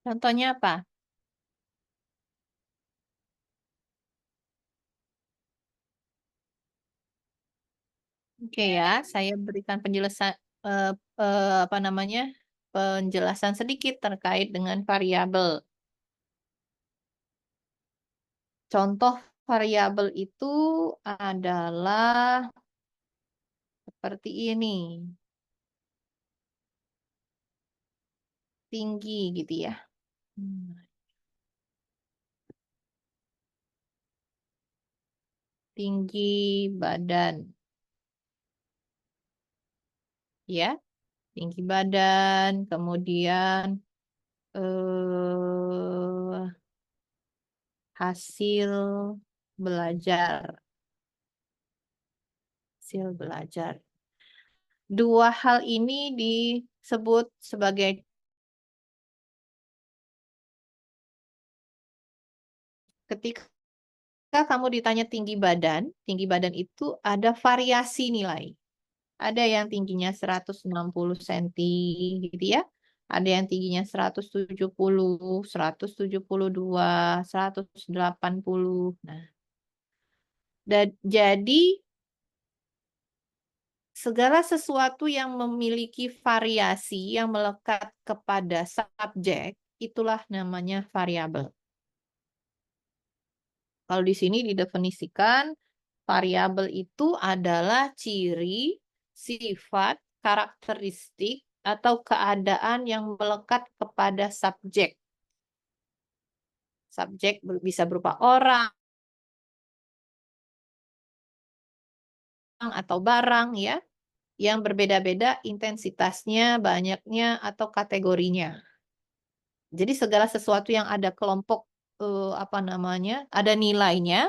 Contohnya apa? Oke ya, saya berikan penjelasan apa namanya? Penjelasan sedikit terkait dengan variabel. Contoh variabel itu adalah seperti ini. Tinggi gitu ya. Tinggi badan. Ya, tinggi badan, kemudian hasil belajar. Hasil belajar. Dua hal ini disebut sebagai ketika kamu ditanya tinggi badan itu ada variasi nilai. Ada yang tingginya 160 cm gitu ya. Ada yang tingginya 170, 172, 180. Nah, jadi segala sesuatu yang memiliki variasi yang melekat kepada subjek, itulah namanya variabel. Kalau di sini didefinisikan, variabel itu adalah ciri, sifat, karakteristik, atau keadaan yang melekat kepada subjek. Subjek bisa berupa orang atau barang ya, yang berbeda-beda intensitasnya, banyaknya, atau kategorinya. Jadi segala sesuatu yang ada kelompok apa namanya, ada nilainya,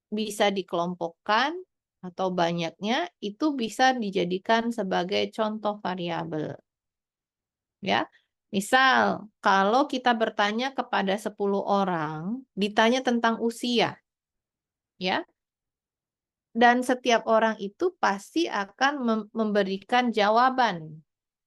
bisa dikelompokkan atau banyaknya itu bisa dijadikan sebagai contoh variabel. Ya. Misal, kalau kita bertanya kepada 10 orang, ditanya tentang usia. Ya. Dan setiap orang itu pasti akan memberikan jawaban.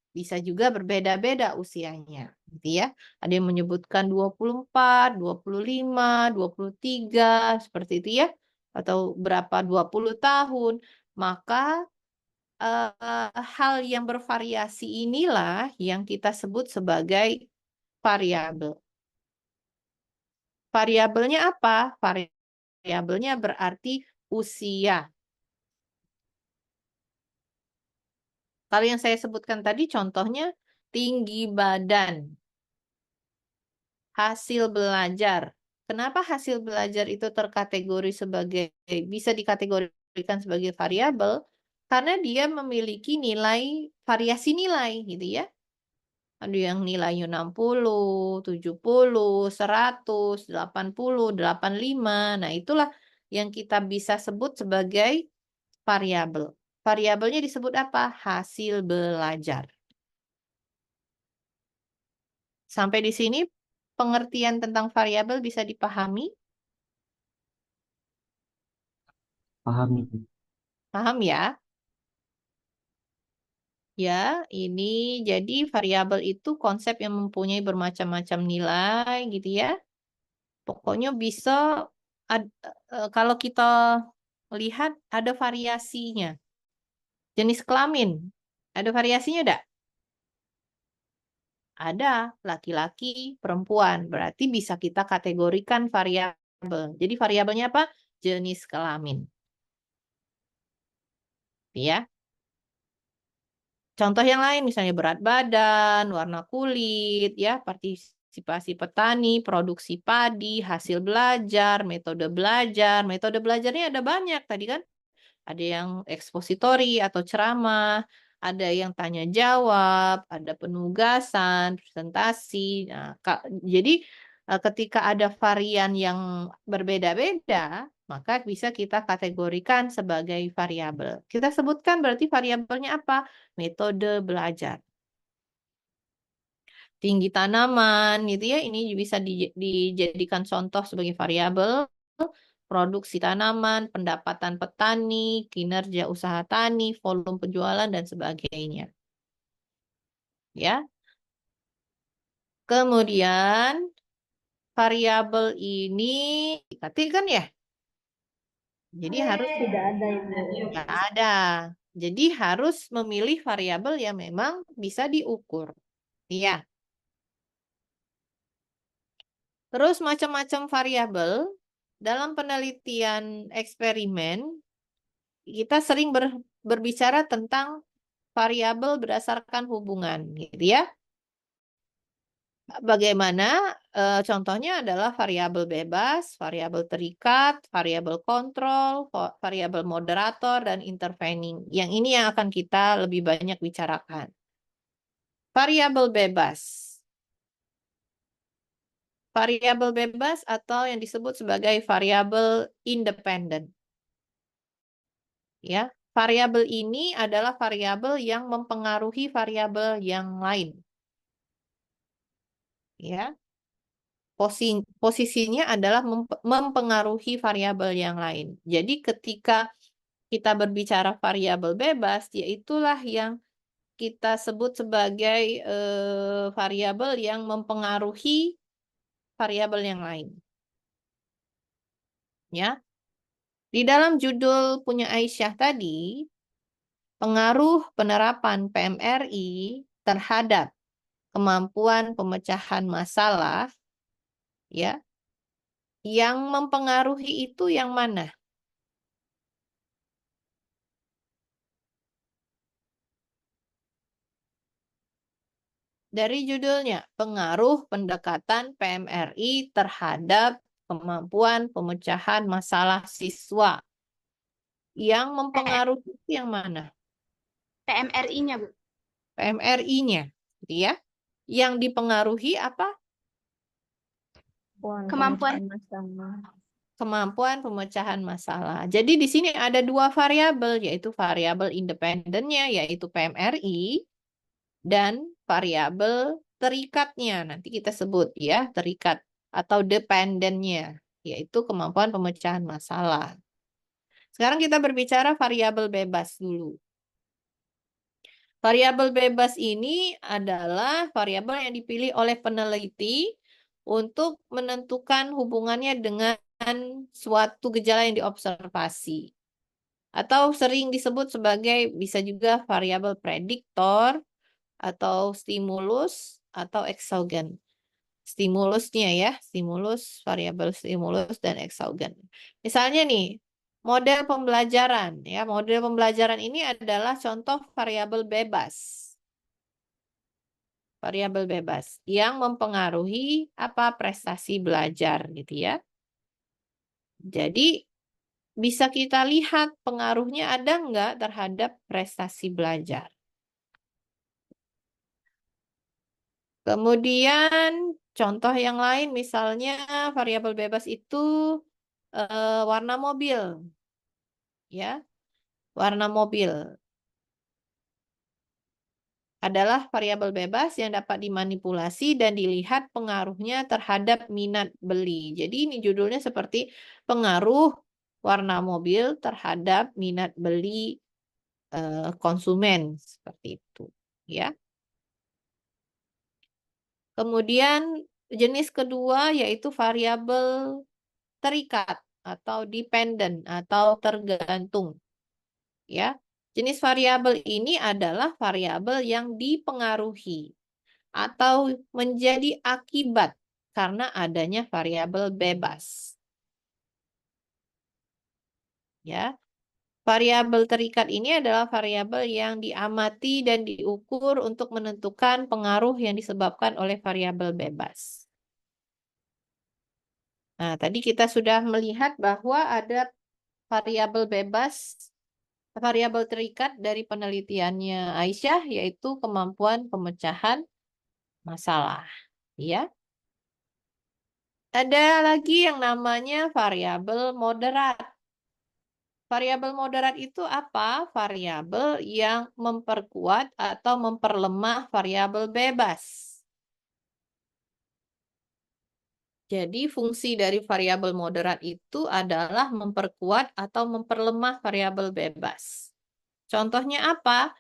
Bisa juga berbeda-beda usianya, gitu ya. Ada yang menyebutkan 24, 25, 23, seperti itu ya. Atau berapa 20 tahun. Maka hal yang bervariasi inilah yang kita sebut sebagai variabel. Variabelnya apa? Variabelnya berarti usia. Kalau yang saya sebutkan tadi contohnya tinggi badan, hasil belajar. Kenapa hasil belajar itu terkategori sebagai bisa dikategorikan sebagai variabel? Karena dia memiliki nilai variasi nilai gitu ya. Ada yang nilainya 60, 70, 100, 80, 85. Nah, itulah yang kita bisa sebut sebagai variabel. Variabelnya disebut apa? Hasil belajar. Sampai di sini pengertian tentang variabel bisa dipahami? Paham Ibu. Paham ya? Ya, ini jadi variabel itu konsep yang mempunyai bermacam-macam nilai gitu ya. Pokoknya bisa kalau kita lihat ada variasinya. Jenis kelamin, ada variasinya enggak? Ada, laki-laki, perempuan. Berarti bisa kita kategorikan variabel. Jadi variabelnya apa? Jenis kelamin. Ya. Contoh yang lain misalnya berat badan, warna kulit, ya, partisipasi petani, produksi padi, hasil belajar, metode belajar. Metode belajarnya ada banyak tadi kan? Ada yang ekspositori atau ceramah, ada yang tanya jawab, ada penugasan, presentasi. Nah, jadi ketika ada varian yang berbeda-beda, maka bisa kita kategorikan sebagai variabel. Kita sebutkan berarti variabelnya apa? Metode belajar. Tinggi tanaman gitu ya, ini bisa dijadikan contoh sebagai variabel. Produksi tanaman, pendapatan petani, kinerja usaha tani, volume penjualan, dan sebagainya. Ya. Kemudian, variabel ini kan ya? Jadi harus Tidak ada Ibu. nggak ada. Jadi harus memilih variabel yang memang bisa diukur. Iya. Terus macam-macam variabel dalam penelitian eksperimen kita sering berbicara tentang variabel berdasarkan hubungan, gitu ya. Bagaimana contohnya adalah variabel bebas, variabel terikat, variabel kontrol, variabel moderator, dan intervening. Yang ini yang akan kita lebih banyak bicarakan. Variabel bebas. Variabel bebas atau yang disebut sebagai variabel independen. Ya, variabel ini adalah variabel yang mempengaruhi variabel yang lain. Ya, posisinya adalah mempengaruhi variabel yang lain. Jadi ketika kita berbicara variabel bebas, yaitulah yang kita sebut sebagai variabel yang mempengaruhi variabel yang lain. Ya, di dalam judul punya Aisyah tadi, pengaruh penerapan PMRI terhadap kemampuan pemecahan masalah, ya, yang mempengaruhi itu yang mana? Dari judulnya, pengaruh pendekatan PMRI terhadap kemampuan pemecahan masalah siswa. Yang mempengaruhi itu yang mana? PMRI-nya, Bu. PMRI-nya, gitu ya. Yang dipengaruhi apa? Kemampuan Kemampuan pemecahan masalah. Jadi di sini ada dua variabel, yaitu variabel independennya, yaitu PMRI, dan variabel terikatnya. Nanti kita sebut ya, terikat atau dependennya, yaitu kemampuan pemecahan masalah. Sekarang kita berbicara variabel bebas dulu. Variabel bebas ini adalah variabel yang dipilih oleh peneliti untuk menentukan hubungannya dengan suatu gejala yang diobservasi. Atau sering disebut sebagai bisa juga variabel prediktor atau stimulus atau eksogen. Stimulusnya ya, stimulus, variabel stimulus dan eksogen. Misalnya nih, model pembelajaran ya, model pembelajaran ini adalah contoh variabel bebas. Variabel bebas yang mempengaruhi apa prestasi belajar gitu ya. Jadi bisa kita lihat pengaruhnya ada nggak terhadap prestasi belajar. Kemudian contoh yang lain misalnya variabel bebas itu warna mobil ya. Warna mobil adalah variabel bebas yang dapat dimanipulasi dan dilihat pengaruhnya terhadap minat beli. Jadi ini judulnya seperti pengaruh warna mobil terhadap minat beli konsumen seperti itu, ya. Kemudian jenis kedua yaitu variabel terikat atau dependent atau tergantung, ya. Jenis variabel ini adalah variabel yang dipengaruhi atau menjadi akibat karena adanya variabel bebas. Ya. Variabel terikat ini adalah variabel yang diamati dan diukur untuk menentukan pengaruh yang disebabkan oleh variabel bebas. Nah, tadi kita sudah melihat bahwa ada variabel bebas, variabel terikat dari penelitiannya Aisyah, yaitu kemampuan pemecahan masalah. Ya. Ada lagi yang namanya variabel moderat. Variabel moderat itu apa? Variabel yang memperkuat atau memperlemah variabel bebas. Jadi fungsi dari variabel moderat itu adalah memperkuat atau memperlemah variabel bebas. Contohnya apa?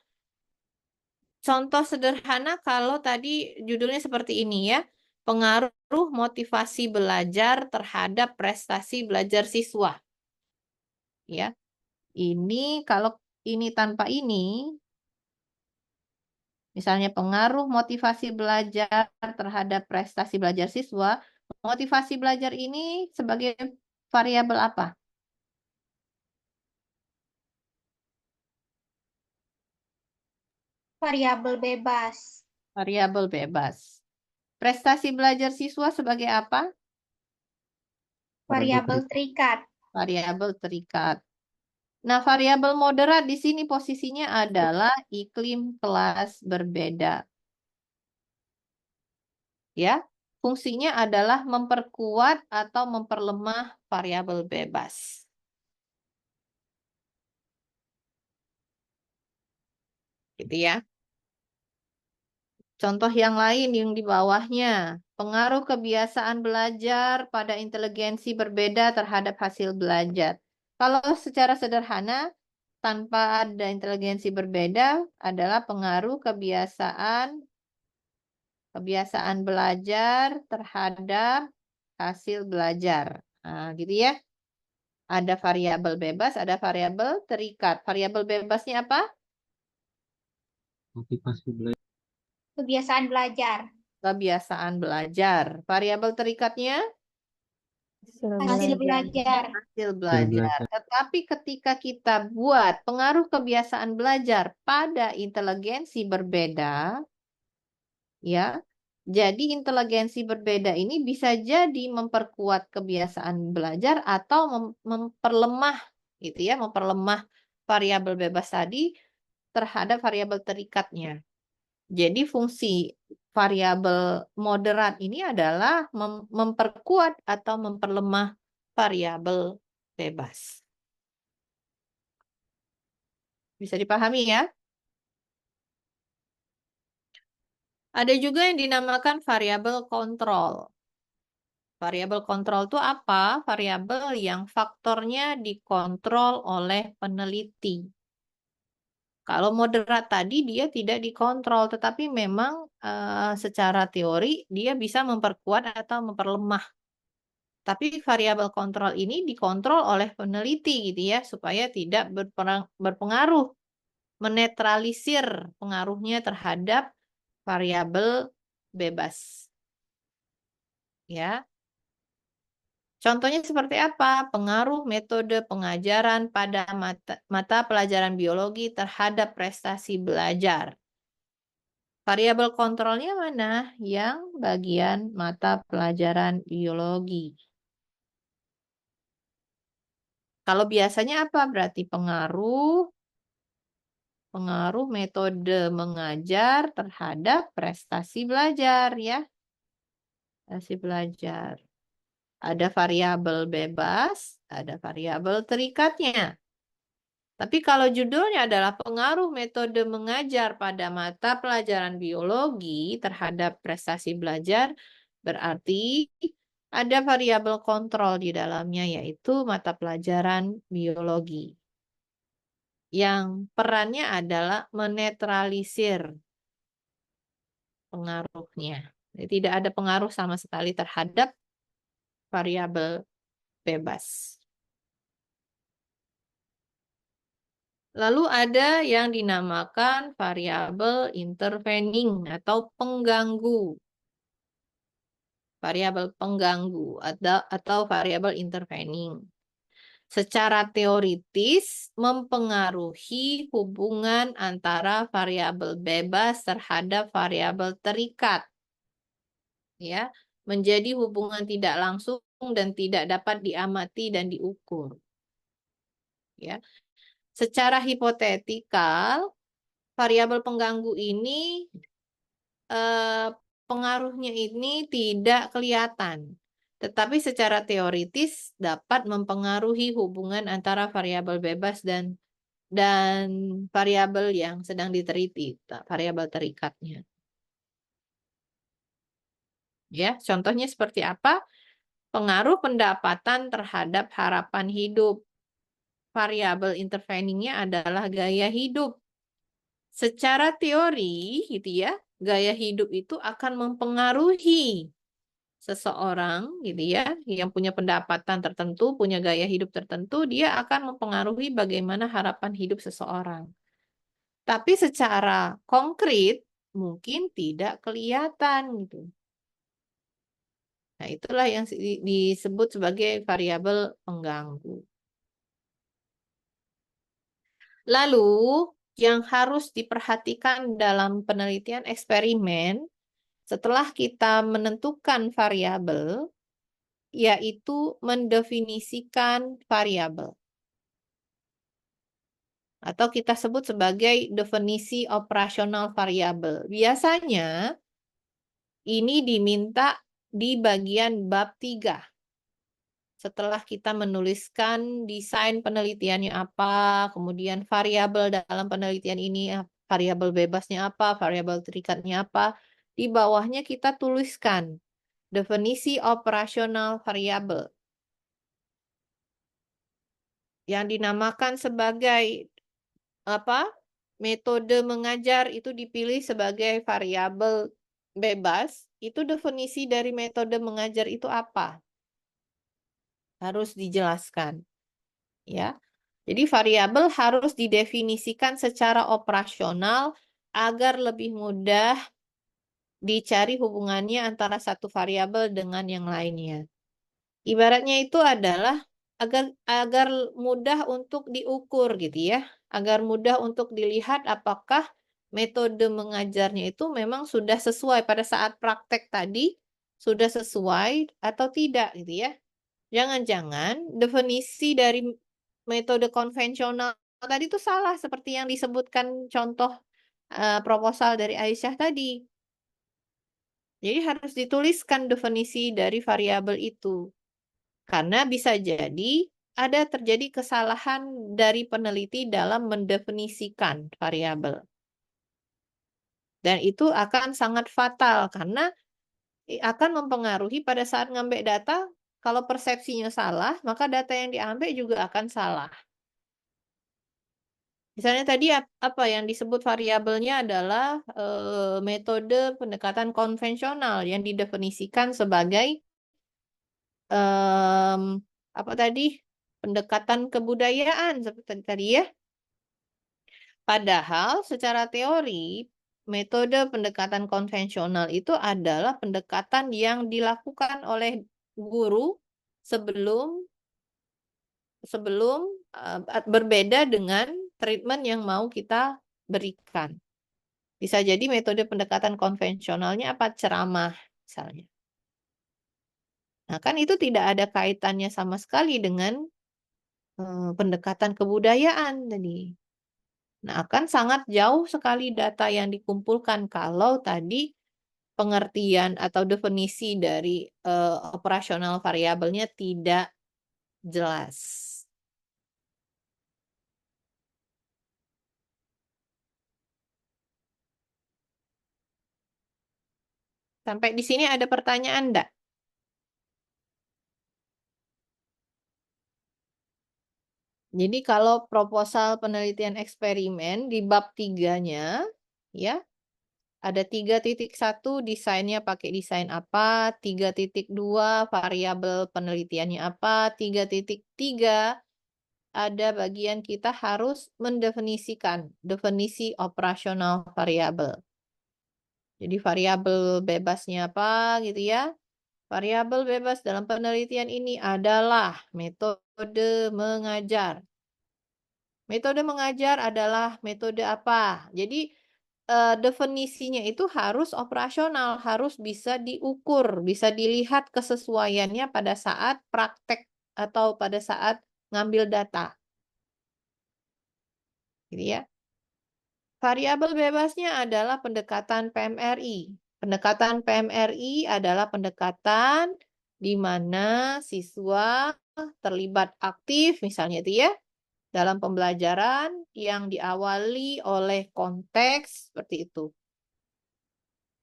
Contoh sederhana kalau tadi judulnya seperti ini ya. Pengaruh motivasi belajar terhadap prestasi belajar siswa. Ya. Ini kalau ini tanpa ini, misalnya pengaruh motivasi belajar terhadap prestasi belajar siswa, motivasi belajar ini sebagai variabel apa? Variabel bebas. Variabel bebas. Prestasi belajar siswa sebagai apa? Variabel terikat. Variabel terikat. Nah, variabel moderat di sini posisinya adalah iklim kelas berbeda. Ya, fungsinya adalah memperkuat atau memperlemah variabel bebas. Gitu ya. Contoh yang lain yang di bawahnya, pengaruh kebiasaan belajar pada inteligensi berbeda terhadap hasil belajar. Kalau secara sederhana, tanpa ada inteligensi berbeda adalah pengaruh kebiasaan belajar terhadap hasil belajar. Nah, gitu ya. Ada variabel bebas, ada variabel terikat. Variabel bebasnya apa? Motivasi belajar. Kebiasaan belajar. Kebiasaan belajar. Variabel terikatnya? Hasil belajar. Hasil belajar. Tetapi ketika kita buat pengaruh kebiasaan belajar pada inteligensi berbeda, ya, jadi inteligensi berbeda ini bisa jadi memperkuat kebiasaan belajar atau memperlemah, gitu ya, memperlemah variabel bebas tadi terhadap variabel terikatnya. Jadi fungsi variabel moderat ini adalah memperkuat atau memperlemah variabel bebas. Bisa dipahami ya? Ada juga yang dinamakan variabel kontrol. Variabel kontrol itu apa? Variabel yang faktornya dikontrol oleh peneliti. Kalau moderat tadi dia tidak dikontrol, tetapi memang secara teori dia bisa memperkuat atau memperlemah Tapi variabel kontrol ini dikontrol oleh peneliti gitu ya, supaya tidak berpengaruh, menetralisir pengaruhnya terhadap variabel bebas. Ya. Contohnya seperti apa? Pengaruh metode pengajaran pada mata pelajaran biologi terhadap prestasi belajar. Variabel kontrolnya mana? Yang bagian mata pelajaran biologi. Kalau biasanya apa? Berarti pengaruh metode mengajar terhadap prestasi belajar ya. Prestasi belajar. Ada variabel bebas, ada variabel terikatnya. Tapi kalau judulnya adalah pengaruh metode mengajar pada mata pelajaran biologi terhadap prestasi belajar, berarti ada variabel kontrol di dalamnya, yaitu mata pelajaran biologi. Yang perannya adalah menetralisir pengaruhnya. Jadi tidak ada pengaruh sama sekali terhadap variabel bebas. Lalu ada yang dinamakan variabel intervening atau pengganggu. Variabel pengganggu atau variabel intervening. Secara teoritis mempengaruhi hubungan antara variabel bebas terhadap variabel terikat. Ya, menjadi hubungan tidak langsung dan tidak dapat diamati dan diukur. Ya. Secara hipotetikal, variabel pengganggu ini pengaruhnya ini tidak kelihatan. Tetapi secara teoritis dapat mempengaruhi hubungan antara variabel bebas dan variabel yang sedang diteliti, variabel terikatnya. Ya, contohnya seperti apa? Pengaruh pendapatan terhadap harapan hidup. Variabel interveningnya adalah gaya hidup. Secara teori, gitu ya, gaya hidup itu akan mempengaruhi seseorang gitu ya, yang punya pendapatan tertentu, punya gaya hidup tertentu, dia akan mempengaruhi bagaimana harapan hidup seseorang. Tapi secara konkret mungkin tidak kelihatan gitu. Nah, itulah yang disebut sebagai variabel pengganggu. Lalu, yang harus diperhatikan dalam penelitian eksperimen setelah kita menentukan variabel, yaitu mendefinisikan variabel. Atau kita sebut sebagai definisi operasional variabel. Biasanya ini diminta di bagian bab 3. Setelah kita menuliskan desain penelitiannya apa, kemudian variabel dalam penelitian ini, variabel bebasnya apa, variabel terikatnya apa, di bawahnya kita tuliskan definisi operasional variabel yang dinamakan sebagai apa? Metode mengajar itu dipilih sebagai variabel bebas. Itu definisi dari metode mengajar itu apa? Harus dijelaskan, ya. Jadi variabel harus didefinisikan secara operasional agar lebih mudah dicari hubungannya antara satu variabel dengan yang lainnya. Ibaratnya itu adalah agar mudah untuk diukur gitu ya, agar mudah untuk dilihat apakah metode mengajarnya itu memang sudah sesuai pada saat praktek tadi, sudah sesuai atau tidak gitu ya. Jangan-jangan definisi dari metode konvensional tadi itu salah seperti yang disebutkan contoh proposal dari Aisyah tadi. Jadi harus dituliskan definisi dari variabel itu. Karena bisa jadi ada terjadi kesalahan dari peneliti dalam mendefinisikan variabel. Dan itu akan sangat fatal karena akan mempengaruhi pada saat ngambil data. Kalau persepsinya salah, maka data yang diambil juga akan salah. Misalnya tadi apa yang disebut variabelnya adalah metode pendekatan konvensional yang didefinisikan sebagai apa tadi? Pendekatan kebudayaan seperti tadi ya. Padahal secara teori metode pendekatan konvensional itu adalah pendekatan yang dilakukan oleh guru sebelum sebelum berbeda dengan treatment yang mau kita berikan. Bisa jadi metode pendekatan konvensionalnya apa? Ceramah misalnya. Nah, kan itu tidak ada kaitannya sama sekali dengan pendekatan kebudayaan tadi. Nah, akan sangat jauh sekali data yang dikumpulkan kalau tadi pengertian atau definisi dari operasional variabelnya tidak jelas. Sampai di sini ada pertanyaan enggak? Jadi kalau proposal penelitian eksperimen di bab 3-nya, ya, ada 3.1 desainnya pakai desain apa, 3.2 variabel penelitiannya apa, 3.3 ada bagian kita harus mendefinisikan definisi operasional variabel. Jadi variabel bebasnya apa gitu ya. Variabel bebas dalam penelitian ini adalah metode mengajar. Metode mengajar adalah metode apa? Jadi definisinya itu harus operasional, harus bisa diukur, bisa dilihat kesesuaiannya pada saat praktek atau pada saat ngambil data. Gitu ya. Variabel bebasnya adalah pendekatan PMRI. Pendekatan PMRI adalah pendekatan di mana siswa terlibat aktif, misalnya itu ya, dalam pembelajaran yang diawali oleh konteks seperti itu.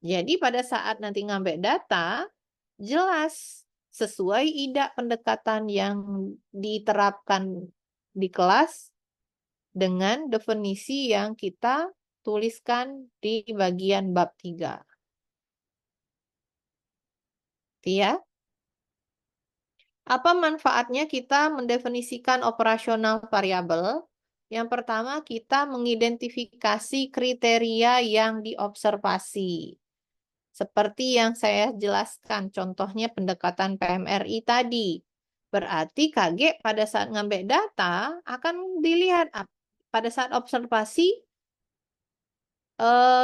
Jadi pada saat nanti ngambil data, jelas sesuai IDA pendekatan yang diterapkan di kelas dengan definisi yang kita tuliskan di bagian bab 3. Ya. Apa manfaatnya kita mendefinisikan operasional variabel? Yang pertama, kita mengidentifikasi kriteria yang diobservasi. Seperti yang saya jelaskan, contohnya pendekatan PMRI tadi. Berarti KG pada saat ngambil data akan dilihat pada saat observasi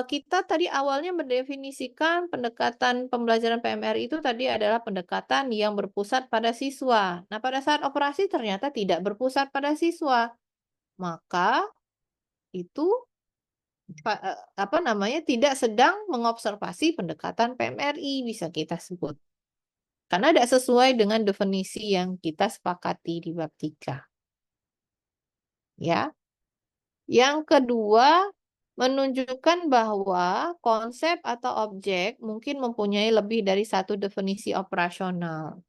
kita tadi awalnya mendefinisikan pendekatan pembelajaran PMRI itu tadi adalah pendekatan yang berpusat pada siswa. Nah, pada saat operasi ternyata tidak berpusat pada siswa. Maka itu apa namanya tidak sedang mengobservasi pendekatan PMRI bisa kita sebut. Karena tidak sesuai dengan definisi yang kita sepakati di bab 3. Ya. Yang kedua, menunjukkan bahwa konsep atau objek mungkin mempunyai lebih dari satu definisi operasional.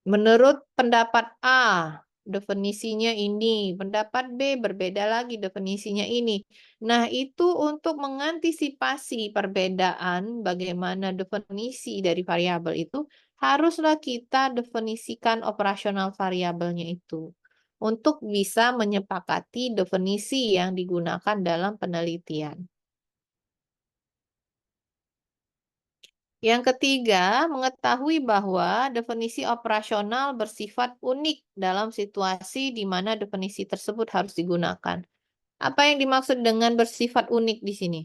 Menurut pendapat A, definisinya ini. Pendapat B berbeda lagi definisinya ini. Nah, itu untuk mengantisipasi perbedaan bagaimana definisi dari variabel itu, haruslah kita definisikan operasional variabelnya itu untuk bisa menyepakati definisi yang digunakan dalam penelitian. Yang ketiga, mengetahui bahwa definisi operasional bersifat unik dalam situasi di mana definisi tersebut harus digunakan. Apa yang dimaksud dengan bersifat unik di sini?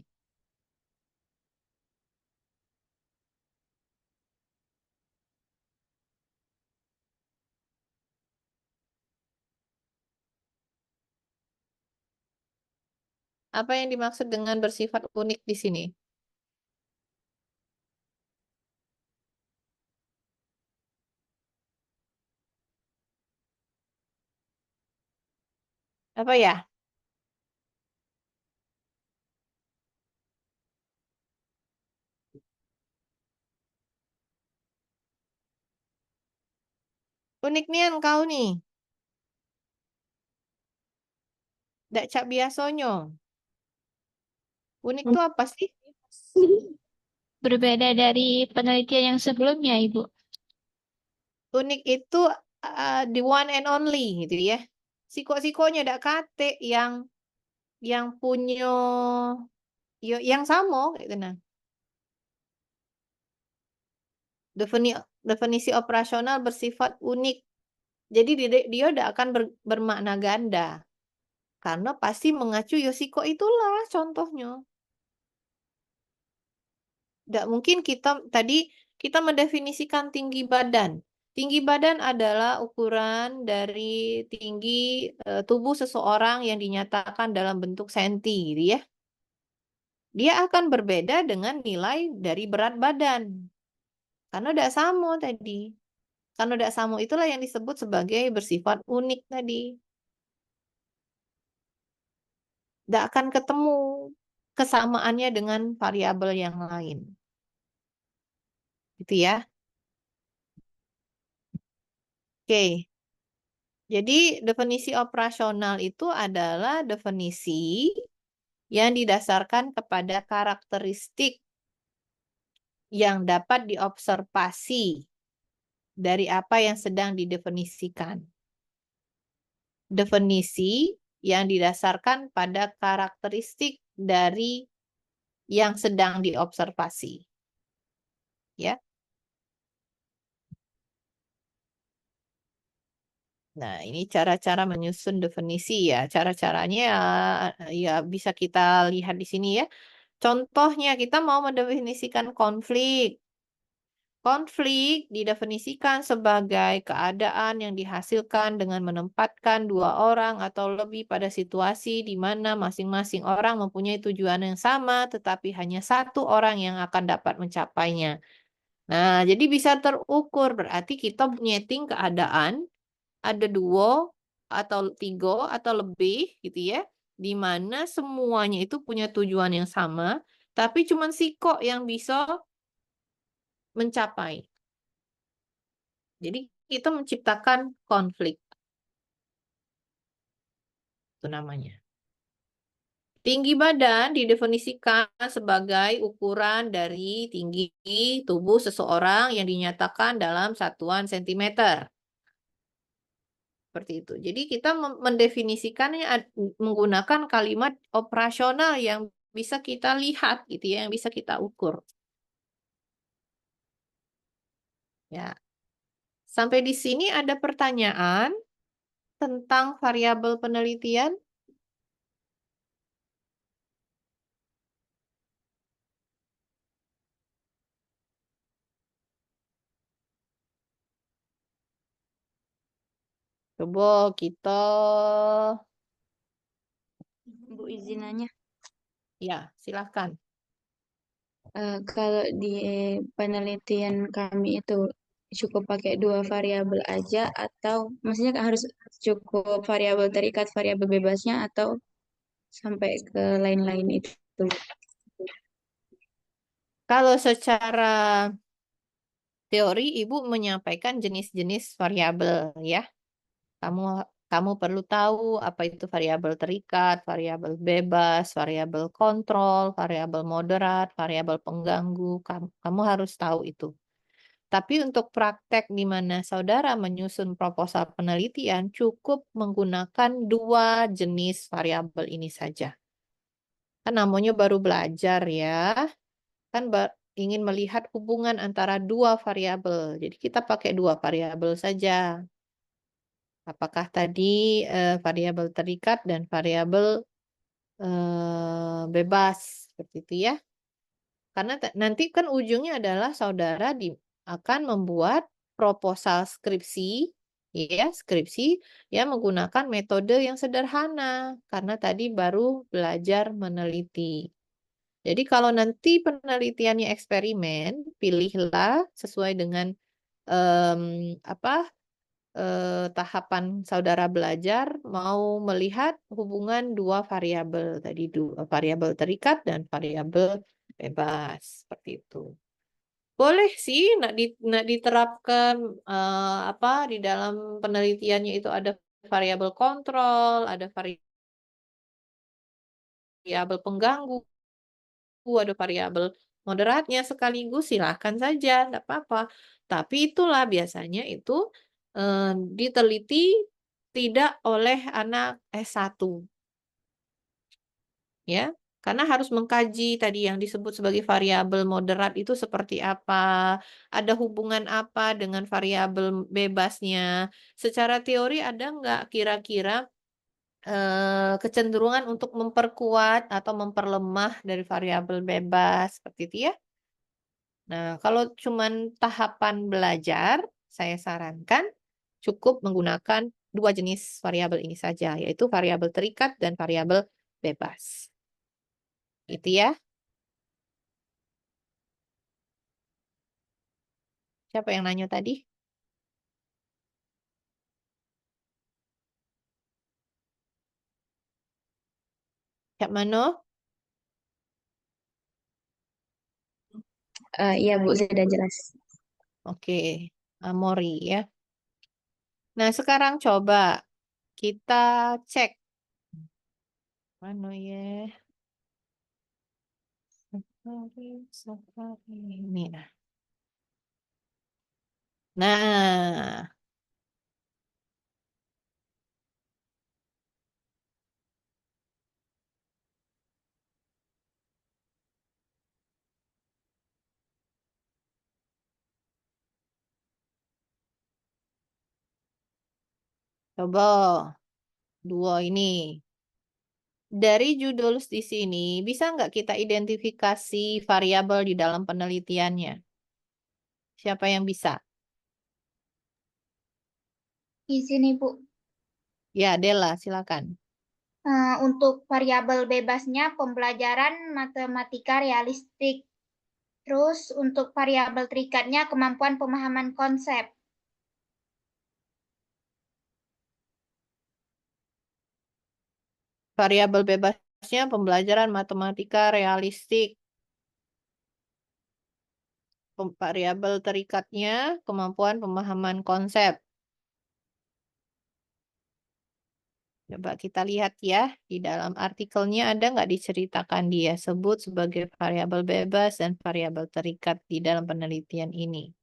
Apa yang dimaksud dengan bersifat unik di sini? Apa ya? Uniknya engkau nih. Dak cak biasonyo. Unik itu apa sih? berbeda dari penelitian yang sebelumnya, Ibu? Unik itu the one and only gitu ya. Siko-sikonya ada kate yang punya yang sama gitu nah. Definisi operasional bersifat unik. Jadi dia udah akan bermakna ganda. Karena pasti mengacu Yoshiko itulah contohnya. Tidak mungkin tadi kita mendefinisikan tinggi badan. Tinggi badan adalah ukuran dari tinggi tubuh seseorang yang dinyatakan dalam bentuk senti, gitu ya. Dia akan berbeda dengan nilai dari berat badan. Karena tidak sama tadi. Karena tidak sama itulah yang disebut sebagai bersifat unik tadi. Tidak akan ketemu kesamaannya dengan variabel yang lain. Gitu ya. Oke. Jadi definisi operasional itu adalah definisi yang didasarkan kepada karakteristik yang dapat diobservasi dari apa yang sedang didefinisikan. Definisi yang didasarkan pada karakteristik dari yang sedang diobservasi. Ya. Nah, ini cara-cara menyusun definisi ya. Cara-caranya ya bisa kita lihat di sini ya. Contohnya kita mau mendefinisikan konflik. Konflik didefinisikan sebagai keadaan yang dihasilkan dengan menempatkan dua orang atau lebih pada situasi di mana masing-masing orang mempunyai tujuan yang sama, tetapi hanya satu orang yang akan dapat mencapainya. Nah, jadi bisa terukur. Berarti kita nyeting keadaan ada dua atau tiga atau lebih gitu ya, di mana semuanya itu punya tujuan yang sama, tapi cuma si kok yang bisa mencapai. Jadi kita menciptakan konflik. Itu namanya. Tinggi badan didefinisikan sebagai ukuran dari tinggi tubuh seseorang yang dinyatakan dalam satuan sentimeter. Seperti itu. Jadi kita mendefinisikannya menggunakan kalimat operasional yang bisa kita lihat gitu ya, yang bisa kita ukur. Ya. Sampai di sini ada pertanyaan tentang variabel penelitian? Coba kita Bu izin nanya, ya, silahkan. kalau di penelitian kami itu cukup pakai dua variabel aja atau maksudnya harus cukup variabel terikat, variabel bebasnya atau sampai ke lain-lain itu? Kalau secara teori Ibu menyampaikan jenis-jenis variabel ya. Kamu kamu perlu tahu apa itu variabel terikat, variabel bebas, variabel kontrol, variabel moderat, variabel pengganggu. Kamu harus tahu itu. Tapi untuk praktek di mana saudara menyusun proposal penelitian cukup menggunakan dua jenis variabel ini saja. Kan namanya baru belajar ya. Kan ingin melihat hubungan antara dua variabel. Jadi kita pakai dua variabel saja. Apakah tadi variabel terikat dan variabel bebas seperti itu ya? Karena nanti kan ujungnya adalah saudara akan membuat proposal skripsi, ya skripsi yang menggunakan metode yang sederhana karena tadi baru belajar meneliti. Jadi kalau nanti penelitiannya eksperimen, pilihlah sesuai dengan em, apa tahapan saudara belajar mau melihat hubungan dua variabel tadi, variabel terikat dan variabel bebas seperti itu. Boleh sih nak diterapkan di dalam penelitiannya itu ada variabel kontrol, ada variabel pengganggu, ada variabel moderatnya sekaligus silahkan saja, tidak apa-apa. Tapi itulah biasanya itu diteliti tidak oleh anak S1, ya. Karena harus mengkaji tadi yang disebut sebagai variabel moderat itu seperti apa, ada hubungan apa dengan variabel bebasnya. Secara teori ada nggak kira-kira kecenderungan untuk memperkuat atau memperlemah dari variabel bebas seperti itu ya? Nah, kalau cuman tahapan belajar, saya sarankan cukup menggunakan dua jenis variabel ini saja, yaitu variabel terikat dan variabel bebas. Itu ya. Siapa yang nanya tadi? Siap Mano? Iya Bu, sudah jelas. Oke, Amori ya. Nah, sekarang coba kita cek. Mana ya? Safari. Ini nah. Nah, coba dua ini. Dari judul di sini, bisa nggak kita identifikasi variabel di dalam penelitiannya? Siapa yang bisa? Di sini, Bu. Ya, Dela, silakan. Untuk variabel bebasnya pembelajaran matematika realistik. Terus untuk variabel terikatnya kemampuan pemahaman konsep. Variabel bebasnya pembelajaran matematika realistik. Variabel terikatnya kemampuan pemahaman konsep. Coba kita lihat ya, di dalam artikelnya ada nggak diceritakan dia sebut sebagai variabel bebas dan variabel terikat di dalam penelitian ini.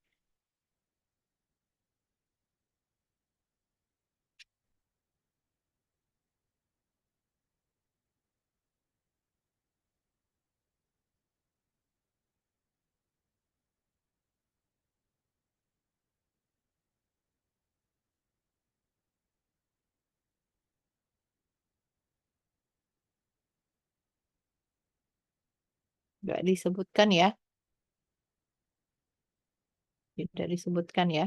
Nggak disebutkan ya. Tidak disebutkan ya.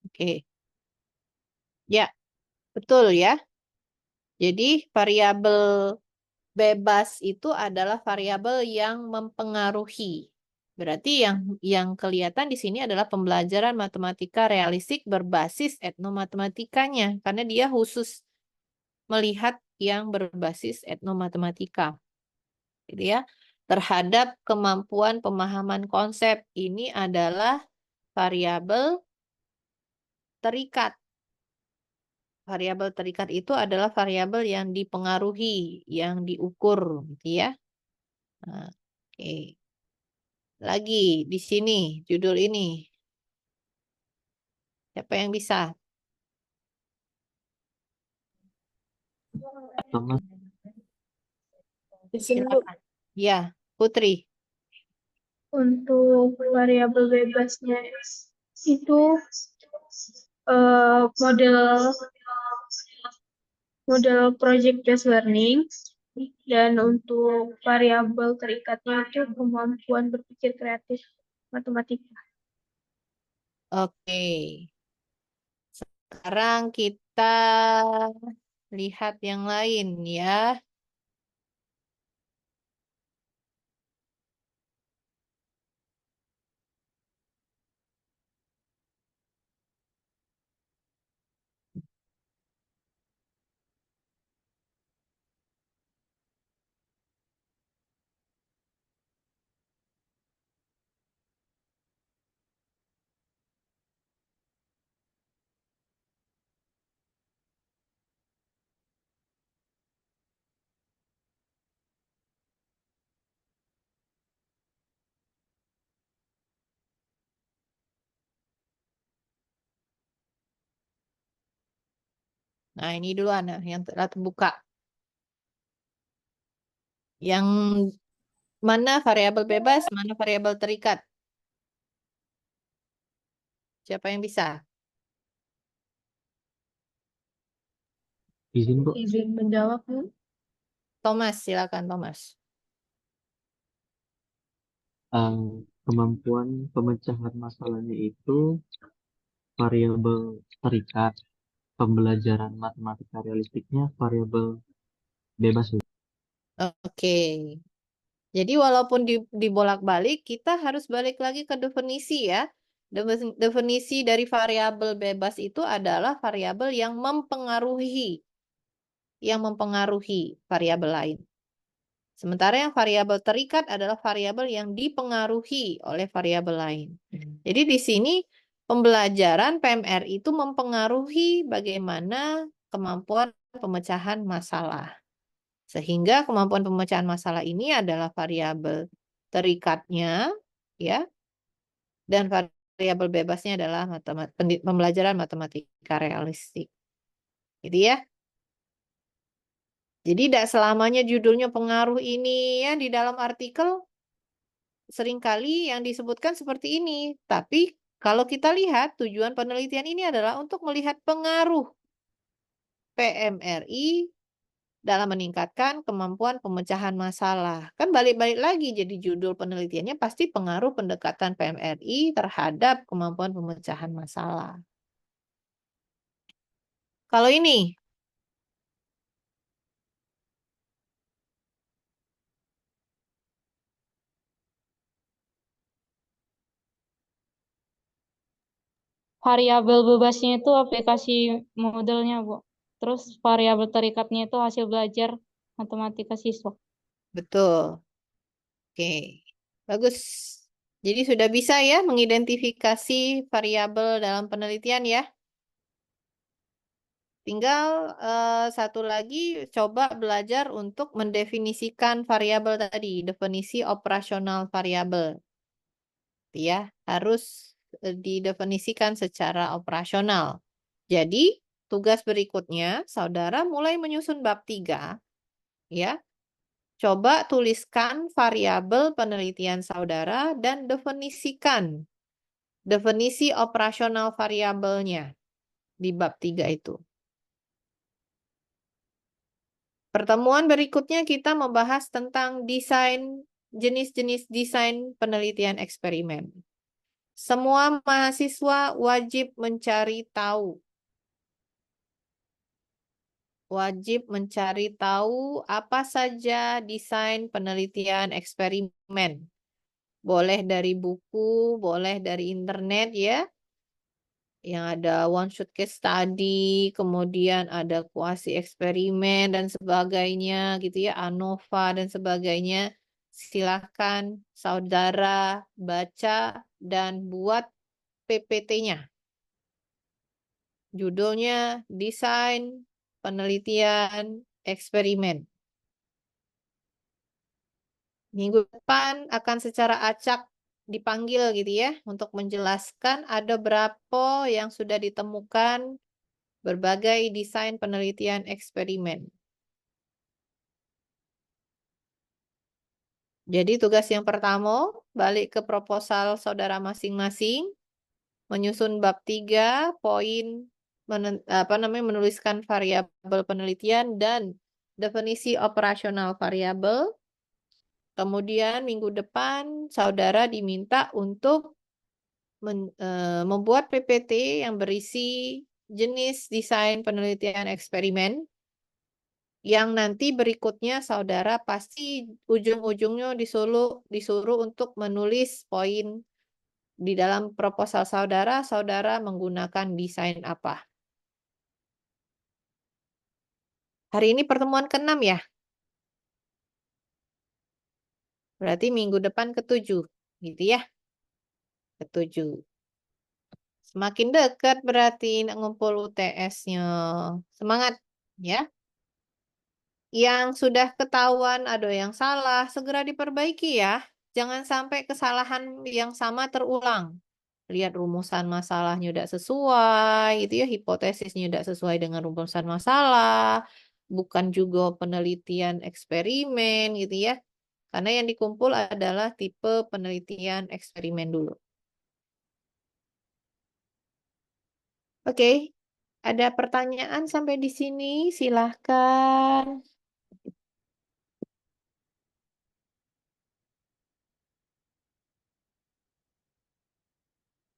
Oke. Ya, betul ya. Jadi variabel bebas itu adalah variabel yang mempengaruhi. Berarti yang kelihatan di sini adalah pembelajaran matematika realistik berbasis etnomatematikanya karena dia khusus melihat yang berbasis etnomatematika. Gitu ya. Terhadap kemampuan pemahaman konsep ini adalah variabel terikat. Variabel terikat itu adalah variabel yang dipengaruhi, yang diukur, gitu ya. Nah, oke. Lagi di sini judul ini. Siapa yang bisa? Thomas, Di sini Bu, Silakan. Ya, Putri. untuk variabel bebasnya itu model model project based learning, dan untuk variabel terikatnya itu kemampuan berpikir kreatif matematika. Oke. Sekarang kita lihat yang lain ya. Nah, ini dulu Ana yang telah terbuka. Yang mana variabel bebas, mana variabel terikat? Siapa yang bisa? Izin, Bu. Izin menjawab, Bu. Thomas, silakan Thomas. Eh, Kemampuan pemecahan masalahnya itu variabel terikat. Pembelajaran matematika realistiknya variabel bebas, Bu. Oke. Jadi walaupun dibolak-balik, kita harus balik lagi ke definisi ya. Definisi dari variabel bebas itu adalah variabel yang mempengaruhi variabel lain. Sementara yang variabel terikat adalah variabel yang dipengaruhi oleh variabel lain. Jadi di sini pembelajaran PMR itu mempengaruhi bagaimana kemampuan pemecahan masalah. Sehingga kemampuan pemecahan masalah ini adalah variabel terikatnya, ya, dan variabel bebasnya adalah pembelajaran matematika realistik. Gitu ya. Jadi tidak selamanya judulnya pengaruh ini ya di dalam artikel seringkali yang disebutkan seperti ini. Tapi kalau kita lihat tujuan penelitian ini adalah untuk melihat pengaruh PMRI dalam meningkatkan kemampuan pemecahan masalah. Kan balik-balik lagi jadi judul penelitiannya pasti pengaruh pendekatan PMRI terhadap kemampuan pemecahan masalah. Kalau ini, Variabel bebasnya itu aplikasi modelnya, Bu. Terus variabel terikatnya itu hasil belajar matematika siswa. betul. Oke, bagus. Jadi sudah bisa ya mengidentifikasi variabel dalam penelitian ya. Tinggal satu lagi coba belajar untuk mendefinisikan variabel tadi, definisi operasional variabel. Ya, harus didefinisikan secara operasional. Jadi, tugas berikutnya saudara mulai menyusun bab 3 ya. Coba tuliskan variabel penelitian saudara dan definisikan definisi operasional variabelnya di bab 3 itu. Pertemuan berikutnya kita membahas tentang jenis-jenis desain penelitian eksperimen. Semua mahasiswa wajib mencari tahu. Wajib mencari tahu apa saja desain penelitian eksperimen. Boleh dari buku, boleh dari internet ya. Yang ada one shot case study, kemudian ada kuasi eksperimen dan sebagainya gitu ya, ANOVA dan sebagainya. Silahkan saudara baca dan buat PPT-nya. Judulnya Desain Penelitian Eksperimen. Minggu depan akan secara acak dipanggil gitu ya untuk menjelaskan ada berapa yang sudah ditemukan berbagai desain penelitian eksperimen. Jadi tugas yang pertama, balik ke proposal saudara masing-masing, menyusun bab 3, poin menuliskan variabel penelitian dan definisi operasional variabel. Kemudian minggu depan saudara diminta untuk membuat PPT yang berisi jenis desain penelitian eksperimen yang nanti berikutnya saudara pasti ujung-ujungnya disuruh untuk menulis poin di dalam proposal saudara, saudara menggunakan desain apa. Hari ini pertemuan ke-6 ya? Berarti minggu depan ke-7, gitu ya? Ke-7. Semakin dekat berarti ngumpul UTS-nya. Semangat ya. Yang sudah ketahuan ada yang salah, segera diperbaiki ya. Jangan sampai kesalahan yang sama terulang. lihat rumusan masalahnya udah sesuai, gitu ya, hipotesisnya udah sesuai dengan rumusan masalah, bukan juga penelitian eksperimen, gitu ya. Karena yang dikumpul adalah tipe penelitian eksperimen dulu. Oke, ada pertanyaan sampai di sini? Silahkan.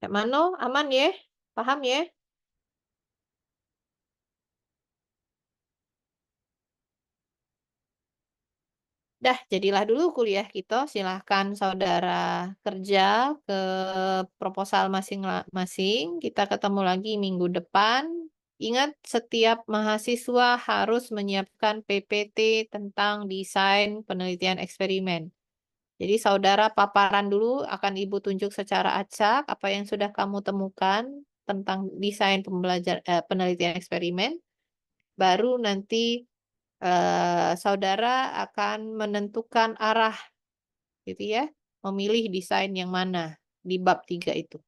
Kak Mano, aman ya? Paham ya? Dah, jadilah dulu kuliah kita. Silahkan saudara kerja ke proposal masing-masing. Kita ketemu lagi minggu depan. Ingat, setiap mahasiswa harus menyiapkan PPT tentang desain penelitian eksperimen. Jadi saudara paparan dulu, akan Ibu tunjuk secara acak apa yang sudah kamu temukan tentang desain penelitian eksperimen. Baru nanti saudara akan menentukan arah gitu ya, memilih desain yang mana di bab 3 itu.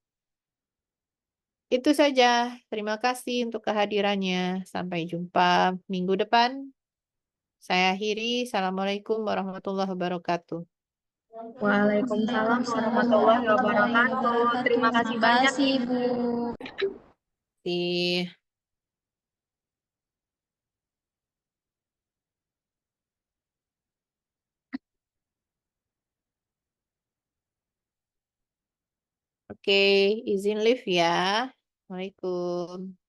Itu saja. Terima kasih untuk kehadirannya. Sampai jumpa minggu depan. Saya akhiri. Assalamualaikum warahmatullahi wabarakatuh. Waalaikumsalam Waalaikumsalam warahmatullahi warahmatullahi wabarakatuh. wabarakatuh. Terima kasih Terima banyak, kasih, Ibu. Bu. Di Oke, izin live ya. Assalamualaikum.